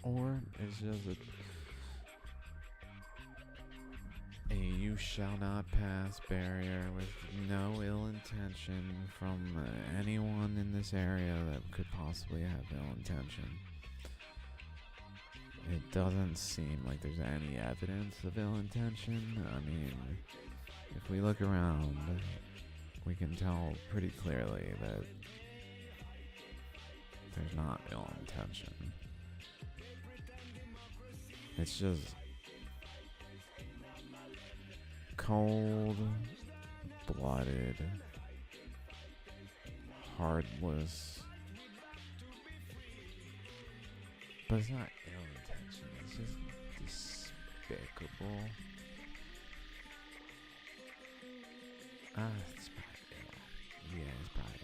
Speaker 4: Or it's just a you shall not pass barrier with no ill intention from anyone in this area that could possibly have ill intention. It doesn't seem like there's any evidence of ill intention. I mean, if we look around, we can tell pretty clearly that there's not ill intention. It's just cold-blooded, heartless, but it's not ill intention, it's just despicable. It's probably ill. Yeah, it's probably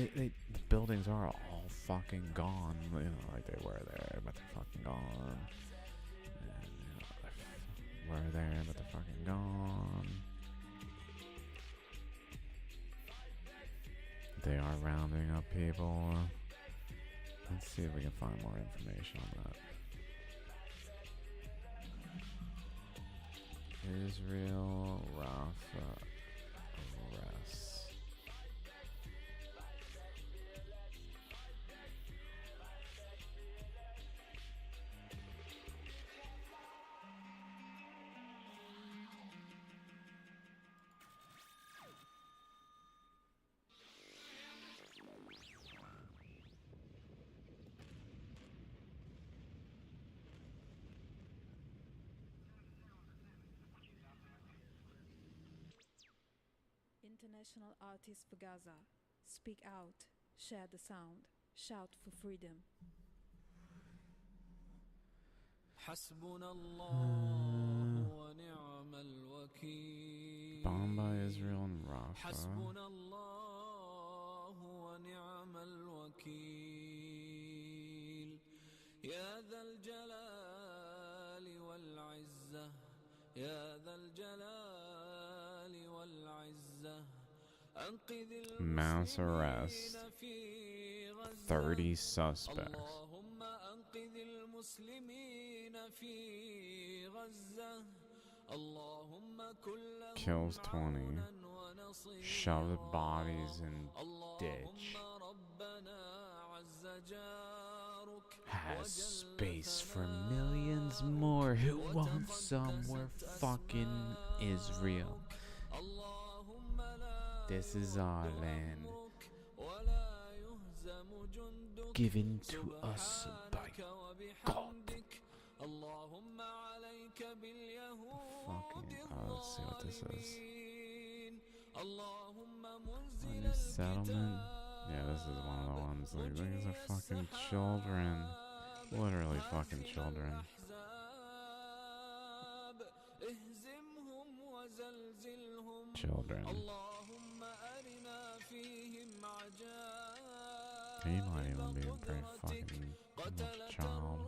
Speaker 4: ill. The buildings are all fucking gone, you know, like they were there, but they're fucking gone. And, you know, were there, but they're fucking gone. They are rounding up people. Let's see if we can find more information on that. Israel Rafa arrests.
Speaker 3: International Artists for Gaza. Speak out, share the sound, shout for freedom.
Speaker 1: حسبنا الله ونعم الوكيل
Speaker 4: Bombed by Israel and Rafah.
Speaker 1: حسبنا الله ونعم الوكيل يا ذا الجلال
Speaker 4: Mass arrest. 30 suspects. Kills 20. Shoved bodies in ditch. Has space for millions more who want somewhere fucking Israel. This is our land, given to us by God. Fucking, let's see what this is. New settlement? Yeah, this is one of the ones. Like, these are fucking children. Literally fucking children. Children. He might even be a pretty fucking much child.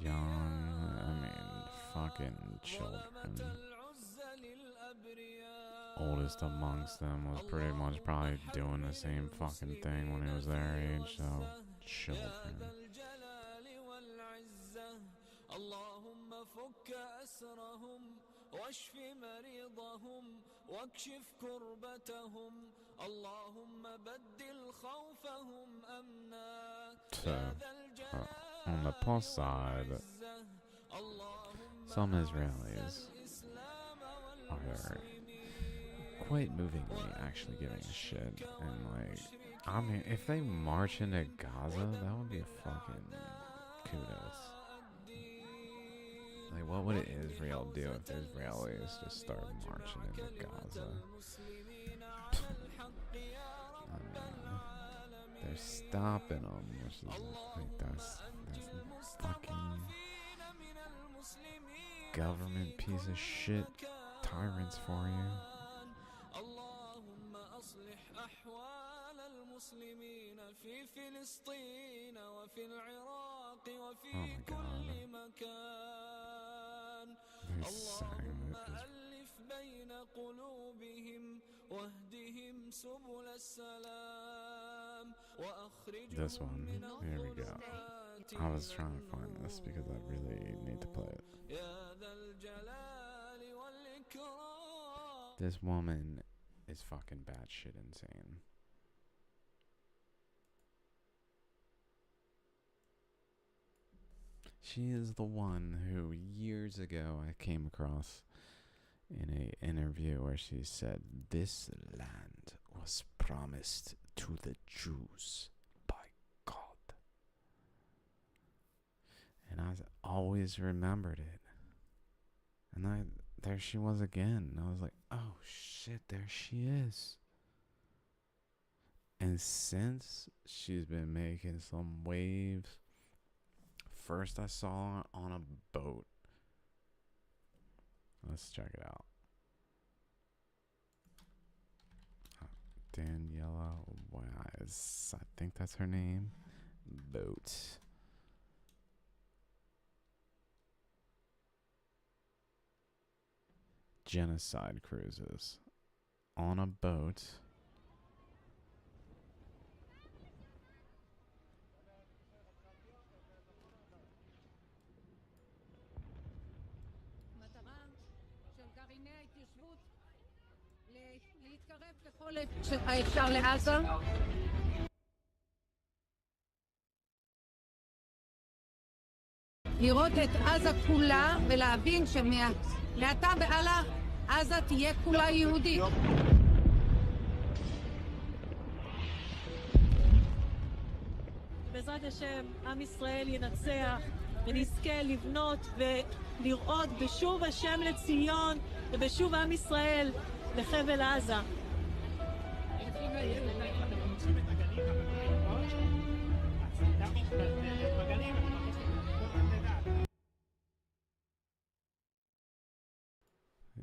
Speaker 4: Young, I mean, fucking children. Oldest amongst them was pretty much probably doing the same fucking thing when he was their age, so children. So, on the plus side, some Israelis are quite movingly actually giving a shit, and like, I mean, if they march into Gaza, that would be a fucking kudos. Like, what would Israel do if the Israelis just start marching into Gaza? I mean, they're stopping them, which is like, that's fucking government piece of shit tyrants for you. Oh my god. They sang this one. Here we go. I was trying to find this because I really need to play it. This woman is fucking batshit insane. She is the one who years ago I came across in an interview where she said, "This land was promised to the Jews by God." And I always remembered it. And there she was again. And I was like, oh shit, there she is. And since she's been making some waves, first I saw her on a boat. Let's check it out. Daniela Wise, I think that's her name. Boat. Genocide cruises. On a boat.
Speaker 5: האפשר לעזה. לראות את עזה כולה ולהבין שמעתה והלאה עזה תהיה כולה יהודית.
Speaker 6: בעזרת השם, עם ישראל ינצח ונזכה לבנות ולראות בשוב השם לציון ובשוב עם ישראל לחבל עזה.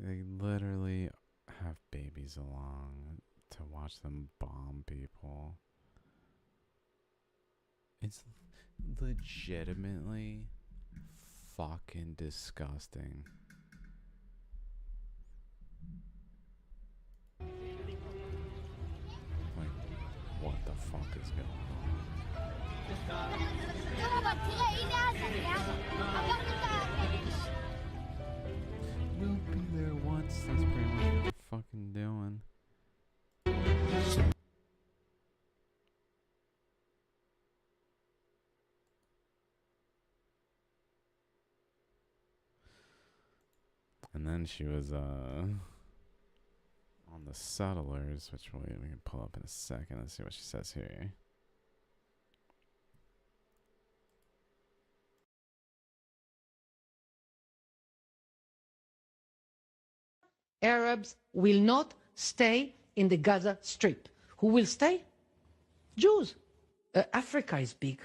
Speaker 4: They literally have babies along to watch them bomb people. It's legitimately fucking disgusting. what the fuck is going on. We'll be there once. That's pretty much what they're fucking doing. And then she was on the settlers, which we can pull up in a second. Let's see what she says here.
Speaker 5: Arabs will not stay in the Gaza Strip. Who will stay? Jews. Africa is big.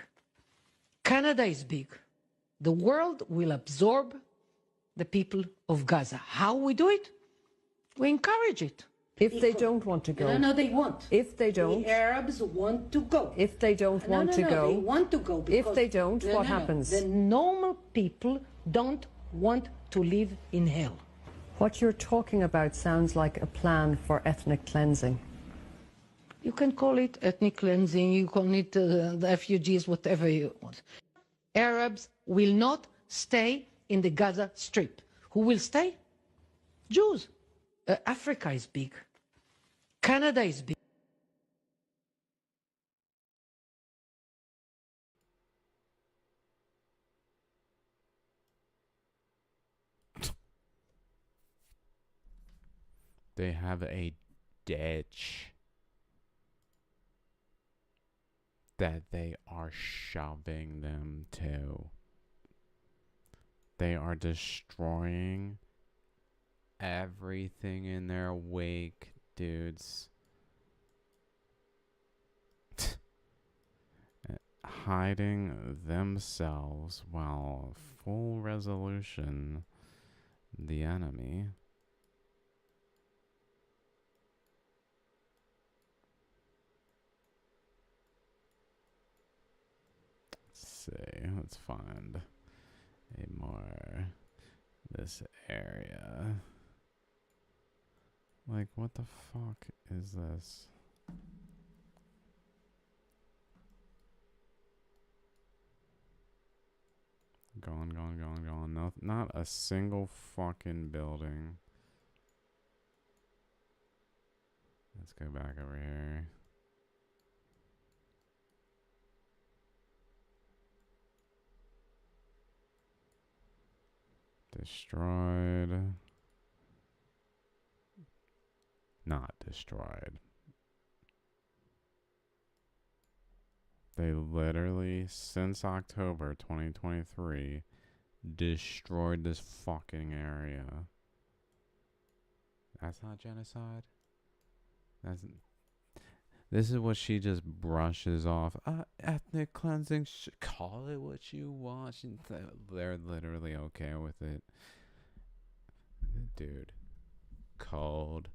Speaker 5: Canada is big. The world will absorb the people of Gaza. How we do it? We encourage it.
Speaker 7: If they don't want to go.
Speaker 5: No, they won't.
Speaker 7: If they don't.
Speaker 5: The Arabs want to go.
Speaker 7: If they don't want to go.
Speaker 5: They want to go.
Speaker 7: If they don't, what happens?
Speaker 5: The normal people don't want to live in hell.
Speaker 7: What you're talking about sounds like a plan for ethnic cleansing.
Speaker 5: You can call it ethnic cleansing, you call it the refugees, whatever you want. Arabs will not stay in the Gaza Strip. Who will stay? Jews. Africa is big. Canada is big.
Speaker 4: They have a ditch that they are shoving them to. They are destroying everything in their wake, dudes. Hiding themselves while full resolution the enemy. Let's find a more this area. Like, what the fuck is this? Gone. No, not a single fucking building. Let's go back over here. Destroyed. Not destroyed. They literally, since October 2023, destroyed this fucking area. That's not genocide? This is what she just brushes off. Ethnic cleansing. Call it what you want. They're literally okay with it. Dude. Cold-blooded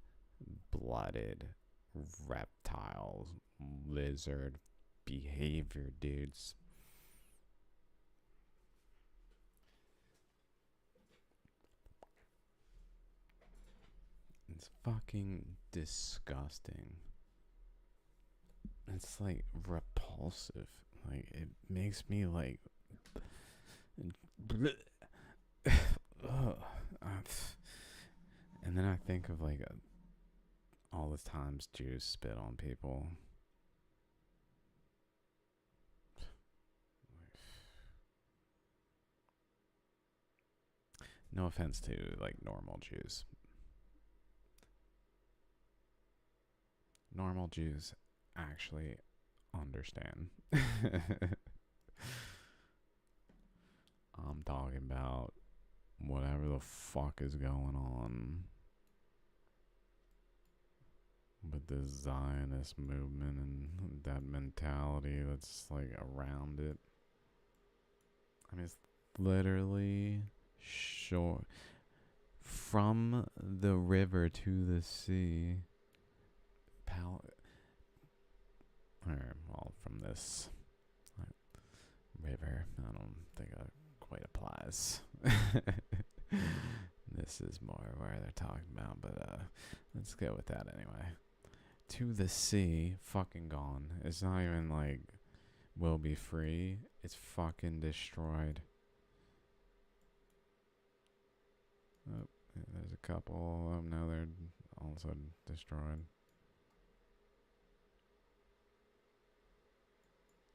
Speaker 4: reptiles, lizard behavior, dudes. It's fucking disgusting. It's like repulsive. Like, it makes me like and then I think of like all the times Jews spit on people. No offense to like normal Jews. Normal Jews actually understand. I'm talking about whatever the fuck is going on with this Zionist movement and that mentality that's like around it. I mean, it's literally short from the river to the sea. Well, from this river, I don't think that quite applies. This is more where they're talking about, but let's go with that anyway. to the sea, fucking gone. It's not even like will be free. It's fucking destroyed. Oh, there's a couple. Oh no, they're also destroyed.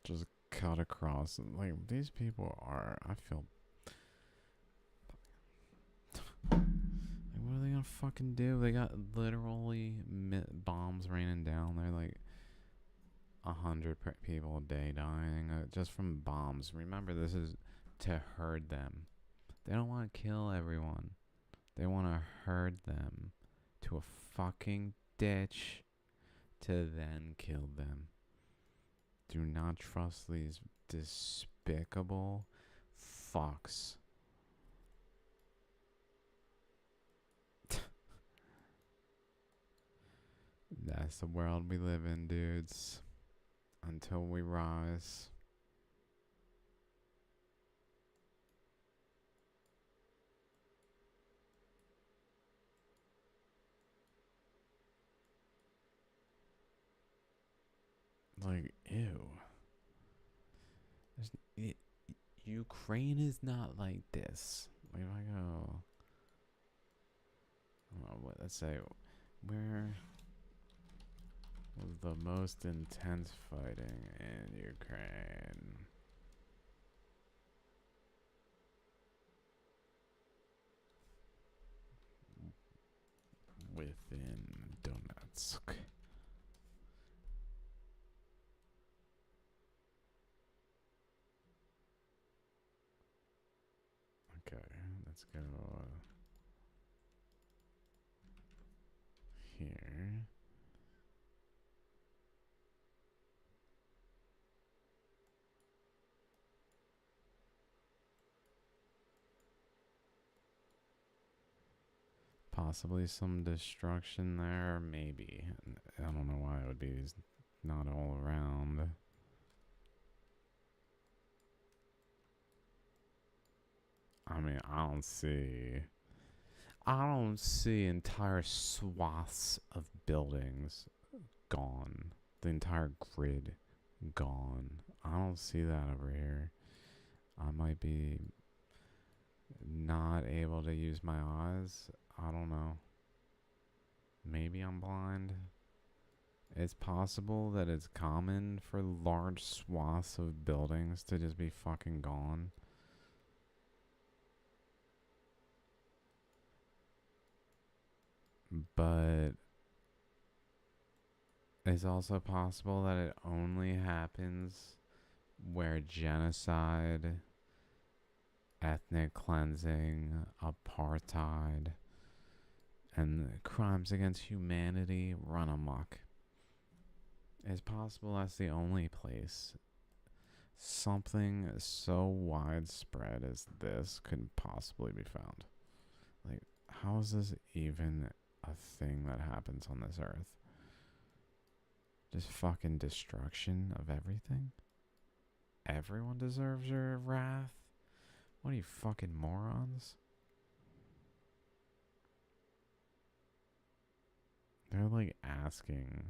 Speaker 4: Just cut across. Like, these people are, I feel. Like, what are they gonna fucking do? They got literally bombs raining down. They're like 100 people a day dying just from bombs. Remember, this is to herd them. They don't want to kill everyone. They want to herd them to a fucking ditch to then kill them. Do not trust these despicable fucks. That's the world we live in, dudes. Until we rise. Like, ew. Ukraine is not like this. Like, if I go, let's say, where was the most intense fighting in Ukraine? Within Donetsk. Okay, let's go here. Possibly some destruction there, maybe. I don't know why it would be not all around. I mean, I don't see entire swaths of buildings gone. The entire grid gone. I don't see that over here. I might be not able to use my eyes. I don't know. Maybe I'm blind. It's possible that it's common for large swaths of buildings to just be fucking gone. But it's also possible that it only happens where genocide, ethnic cleansing, apartheid, and crimes against humanity run amok. It's possible that's the only place something so widespread as this could possibly be found. Like, how is this even a thing that happens on this earth? Just fucking destruction of everything? Everyone deserves your wrath? What are you, fucking morons? They're like asking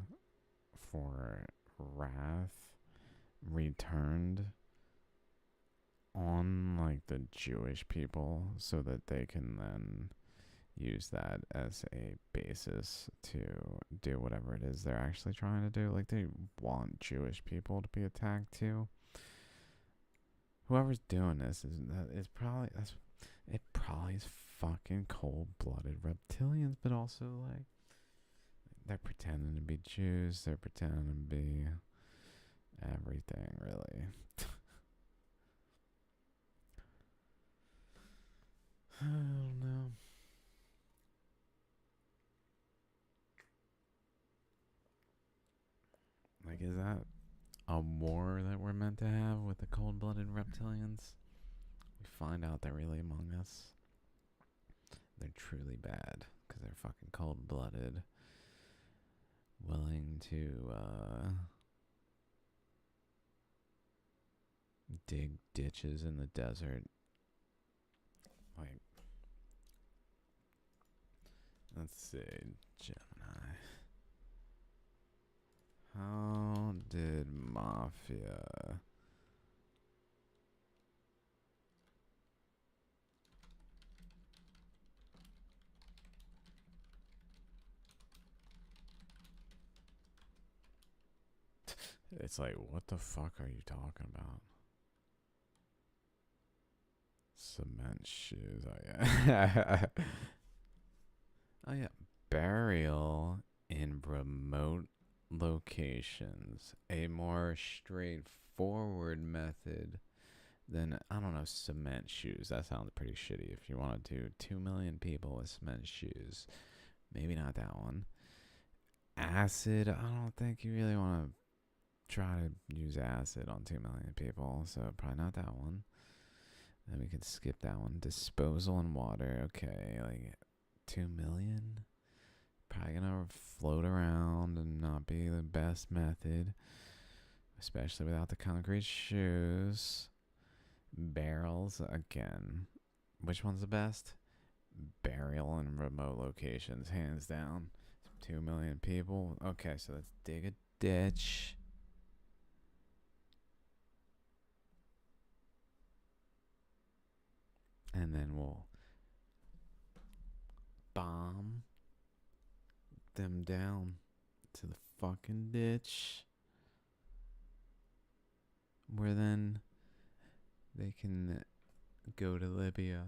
Speaker 4: for wrath returned on like the Jewish people so that they can then use that as a basis to do whatever it is they're actually trying to do. Like, they want Jewish people to be attacked too. Whoever's doing this it probably is fucking cold-blooded reptilians, but also like they're pretending to be Jews, they're pretending to be everything, really. I don't know. Like, is that a war that we're meant to have with the cold-blooded reptilians? We find out they're really among us. They're truly bad because they're fucking cold-blooded, willing to dig ditches in the desert. Like, let's see, Gemini. How did Mafia... It's like, what the fuck are you talking about? Cement shoes. Oh, yeah. Oh, yeah. Burial in remote locations. A more straightforward method than, I don't know, cement shoes. That sounds pretty shitty. If you want to do 2 million people with cement shoes, maybe not that one. Acid. I don't think you really want to try to use acid on 2 million people, so probably not that one. Then we can skip that one. Disposal in water. Okay, like 2 million. Probably gonna float around and not be the best method, especially without the concrete shoes. Barrels again. Which one's the best? Burial in remote locations, hands down. 2 million people. Okay, so let's dig a ditch. And then we'll bomb them down to the fucking ditch, where then they can go to Libya.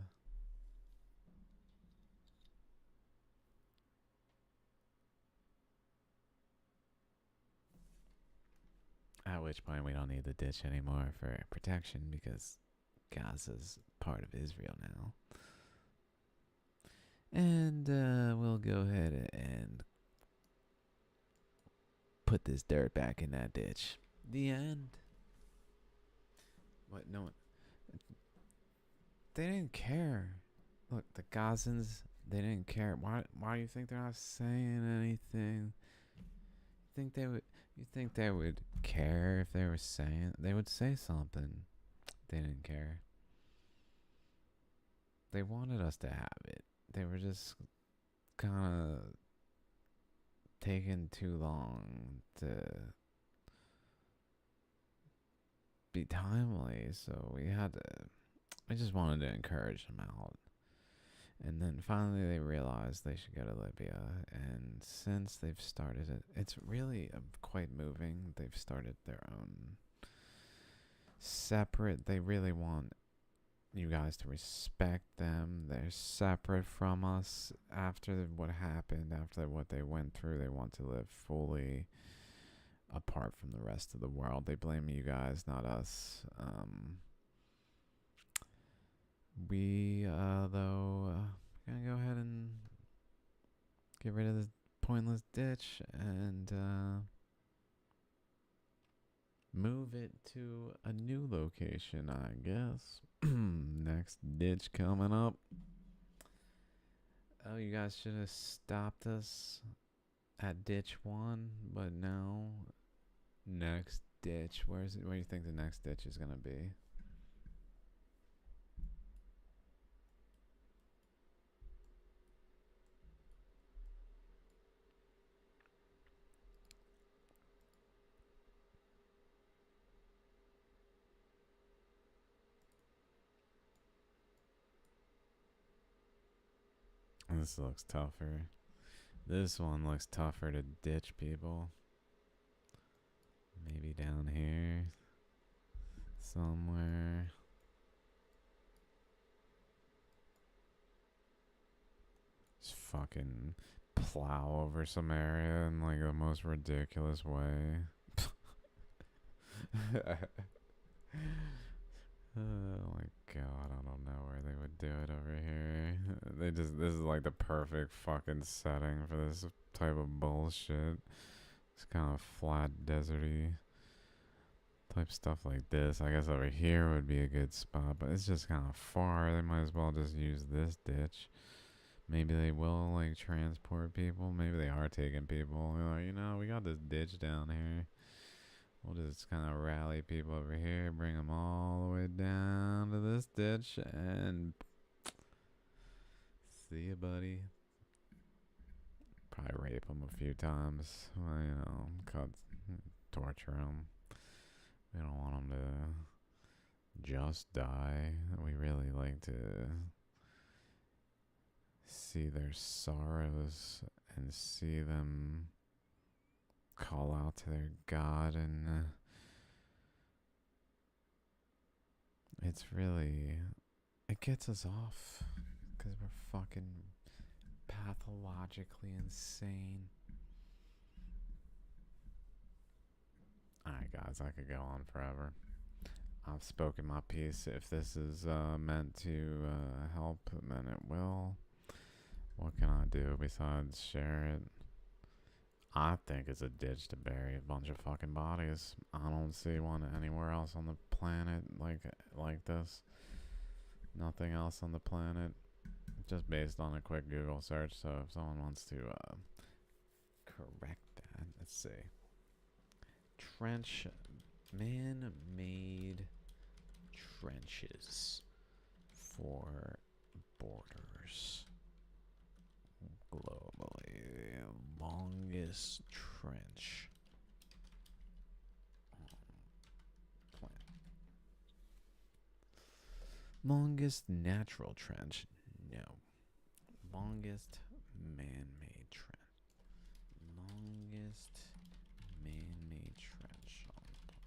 Speaker 4: At which point we don't need the ditch anymore for protection because Gaza's part of Israel now. And we'll go ahead and put this dirt back in that ditch. The end. What? No one. They didn't care. Look, the Gazans, they didn't care. Why do you think they're not saying anything? You think they would care if they were saying? They would say something. They didn't care. They wanted us to have it. They were just kind of taking too long to be timely, so we just wanted to encourage them out. And then finally they realized they should go to Libya, and since they've started it, it's really quite moving. They've started their own separate, they really want you guys to respect them. They're separate from us after what happened, after what they went through. They want to live fully apart from the rest of the world. They blame you guys, not us. We, though, gonna go ahead and get rid of this pointless ditch and move it to a new location, I guess. Next ditch coming up. Oh, you guys should have stopped us at ditch 1, but no. Next ditch. Where do you think the next ditch is gonna be? This looks tougher. This one looks tougher to ditch, people. Maybe down here somewhere. Just fucking plow over some area in like the most ridiculous way. Oh my god, I don't know where they would do it over here. This is like the perfect fucking setting for this type of bullshit. It's kind of flat, deserty type stuff like this. I guess over here would be a good spot, but it's just kind of far. They might as well just use this ditch. Maybe they will like transport people. Maybe they are taking people. They're like, you know, we got this ditch down here. We'll just kind of rally people over here, bring them all the way down to this ditch, and see ya, buddy. Probably rape them a few times. Well, you know, torture them. We don't want them to just die. We really like to see their sorrows and see them call out to their God, and it's really, it gets us off because we're fucking pathologically insane. Alright guys, I could go on forever. I've spoken my piece. If this is meant to help, then it will. What can I do besides share it? I think it's a ditch to bury a bunch of fucking bodies. I don't see one anywhere else on the planet like this. Nothing else on the planet. Just based on a quick Google search. So if someone wants to correct that, let's see. Man-made trenches for borders globally. Longest trench on planet. Longest natural trench? No. Longest man-made trench. Longest man-made trench on the planet.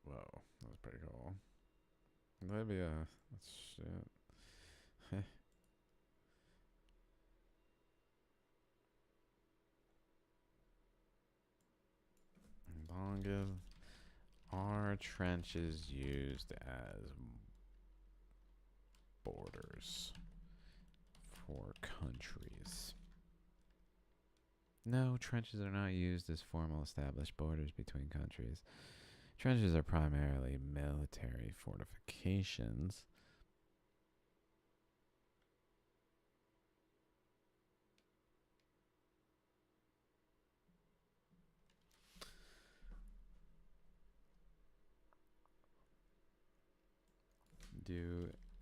Speaker 4: Whoa, that was pretty cool. Libya, that's shit. Longest are trenches used as borders for countries? No, trenches are not used as formal established borders between countries. Trenches are primarily military fortifications.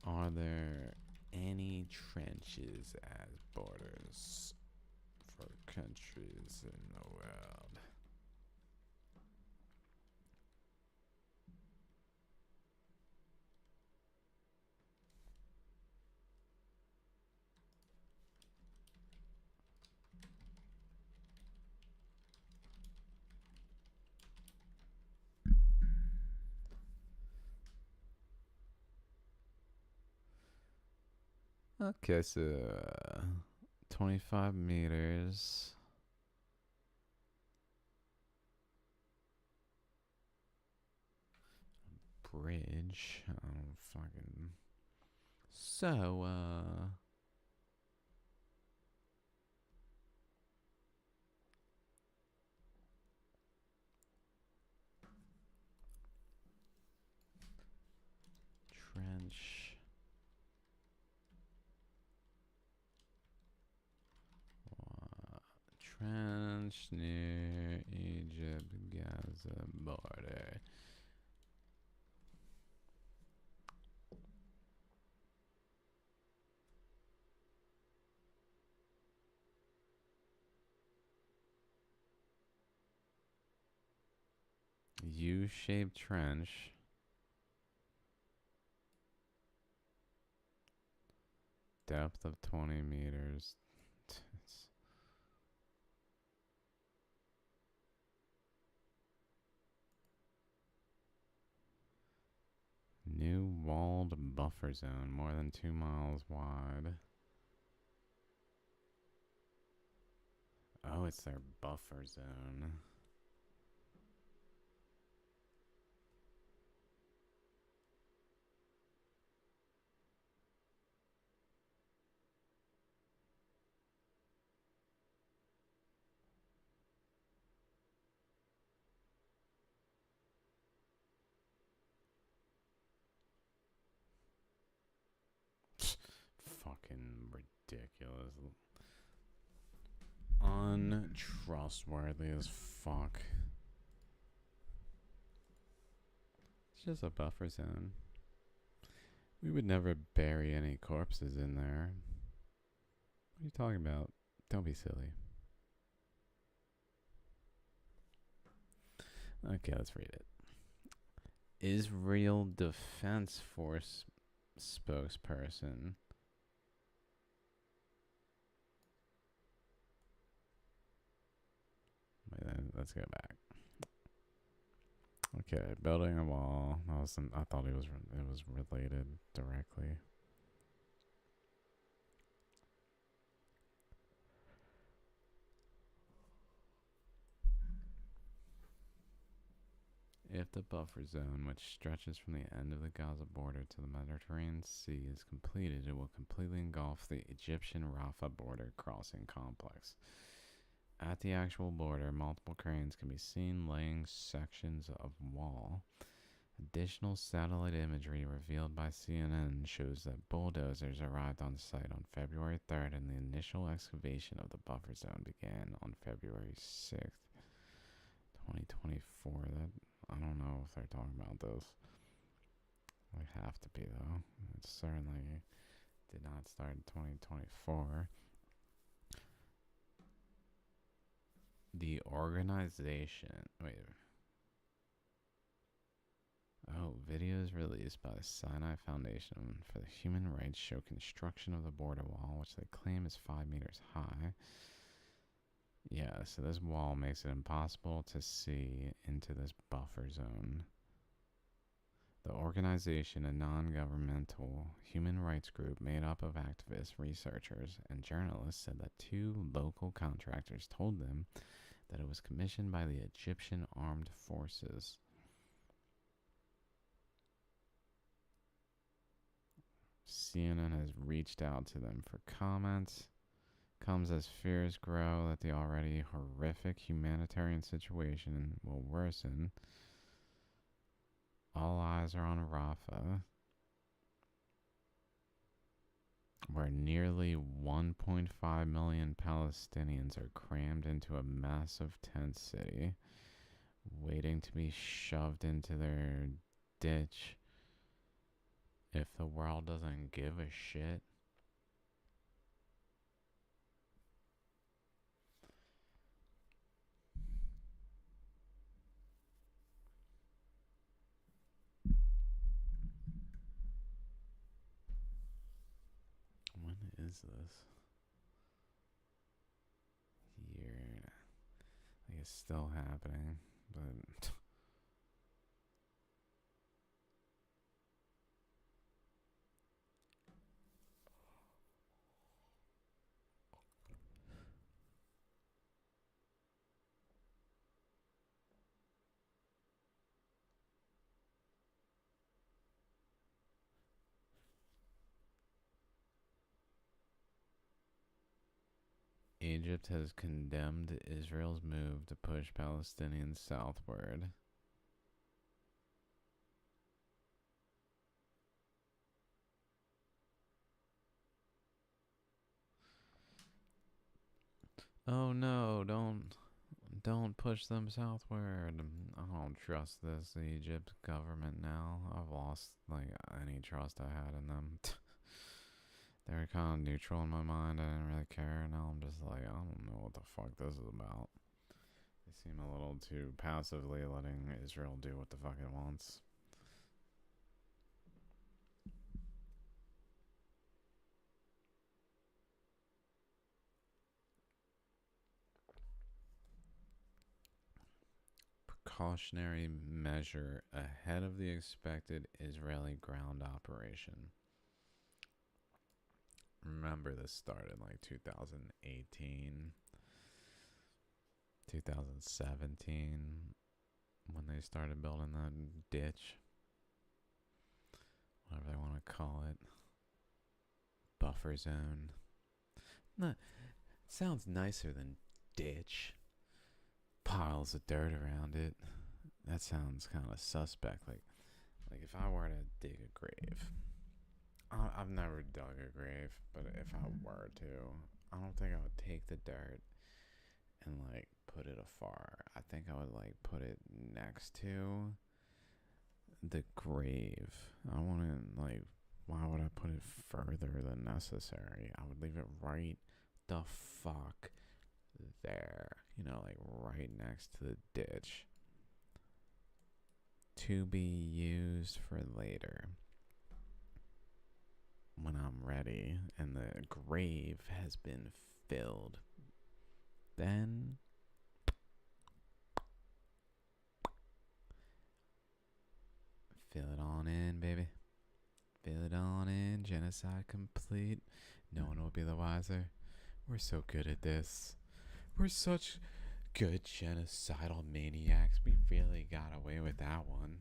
Speaker 4: Are there any trenches as borders for countries in the world? Okay, so 25 meters. Bridge. I don't fucking. So, trench. Trench near Egypt, Gaza border. U-shaped trench. Depth of 20 meters. New walled buffer zone, more than 2 miles wide. Oh, it's their buffer zone. Fucking ridiculous. Untrustworthy as fuck. just a buffer zone. We would never bury any corpses in there. What are you talking about? Don't be silly. Okay, let's read it. Israel Defense Force spokesperson. Wait, let's go back. Okay, building a wall. I thought it was related directly. If the buffer zone, which stretches from the end of the Gaza border to the Mediterranean Sea, is completed, it will completely engulf the Egyptian Rafah border crossing complex. At the actual border, multiple cranes can be seen laying sections of wall. Additional satellite imagery revealed by CNN shows that bulldozers arrived on site on February 3rd, and the initial excavation of the buffer zone began on February 6th, 2024. I don't know if they're talking about those. They have to be, though. It certainly did not start in 2024. The organization... Wait. Oh, videos released by the Sinai Foundation for the Human Rights show construction of the border wall, which they claim is 5 meters high. Yeah, so this wall makes it impossible to see into this buffer zone. The organization, a non-governmental human rights group made up of activists, researchers, and journalists, said that 2 local contractors told them that it was commissioned by the Egyptian Armed Forces. CNN has reached out to them for comments. Comes as fears grow that the already horrific humanitarian situation will worsen. All eyes are on Rafah, where nearly 1.5 million Palestinians are crammed into a massive tent city, waiting to be shoved into their ditch if the world doesn't give a shit. When is this? Year. Like it's still happening, but Egypt has condemned Israel's move to push Palestinians southward. Oh no, don't push them southward. I don't trust this Egypt government now. I've lost like any trust I had in them. They were kind of neutral in my mind. I didn't really care. Now I'm just like, I don't know what the fuck this is about. They seem a little too passively letting Israel do what the fuck it wants. Precautionary measure ahead of the expected Israeli ground operation. Remember, this started like 2018, 2017, when they started building that ditch. Whatever they want to call it. Buffer zone. No, it sounds nicer than ditch. Piles of dirt around it. That sounds kind of suspect. Like if I were to dig a grave. I've never dug a grave, but if I were to, I don't think I would take the dirt and like put it afar. I think I would like put it next to the grave. I wouldn't, like, why would I put it further than necessary? I would leave it right the fuck there. You know, like right next to the ditch. To be used for later. When I'm ready and the grave has been filled. Then fill it on in, baby. Fill it on in. Genocide complete. No one will be the wiser. We're so good at this. We're such good genocidal maniacs. We really got away with that one.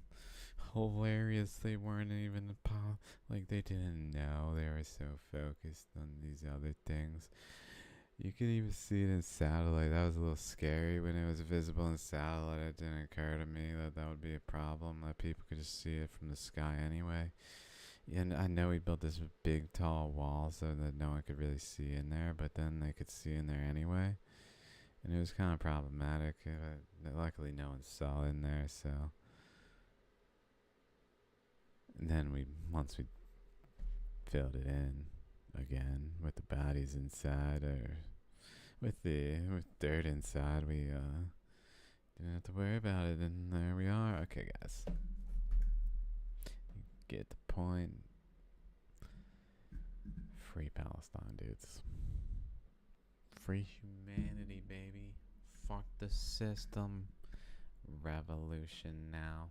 Speaker 4: Hilarious. They weren't even like they didn't know. They were so focused on these other things. You could even see it in satellite. That was a little scary when it was visible in satellite. It didn't occur to me that that would be a problem, that people could just see it from the sky anyway. And I know he built this big tall wall so that no one could really see in there, but then they could see in there anyway. And it was kind of problematic. Luckily no one saw in there, so. And then once we filled it in again with the bodies inside, or with dirt inside, we didn't have to worry about it, and there we are. Okay, guys, you get the point. Free Palestine, dudes. Free humanity, baby. Fuck the system. Revolution now.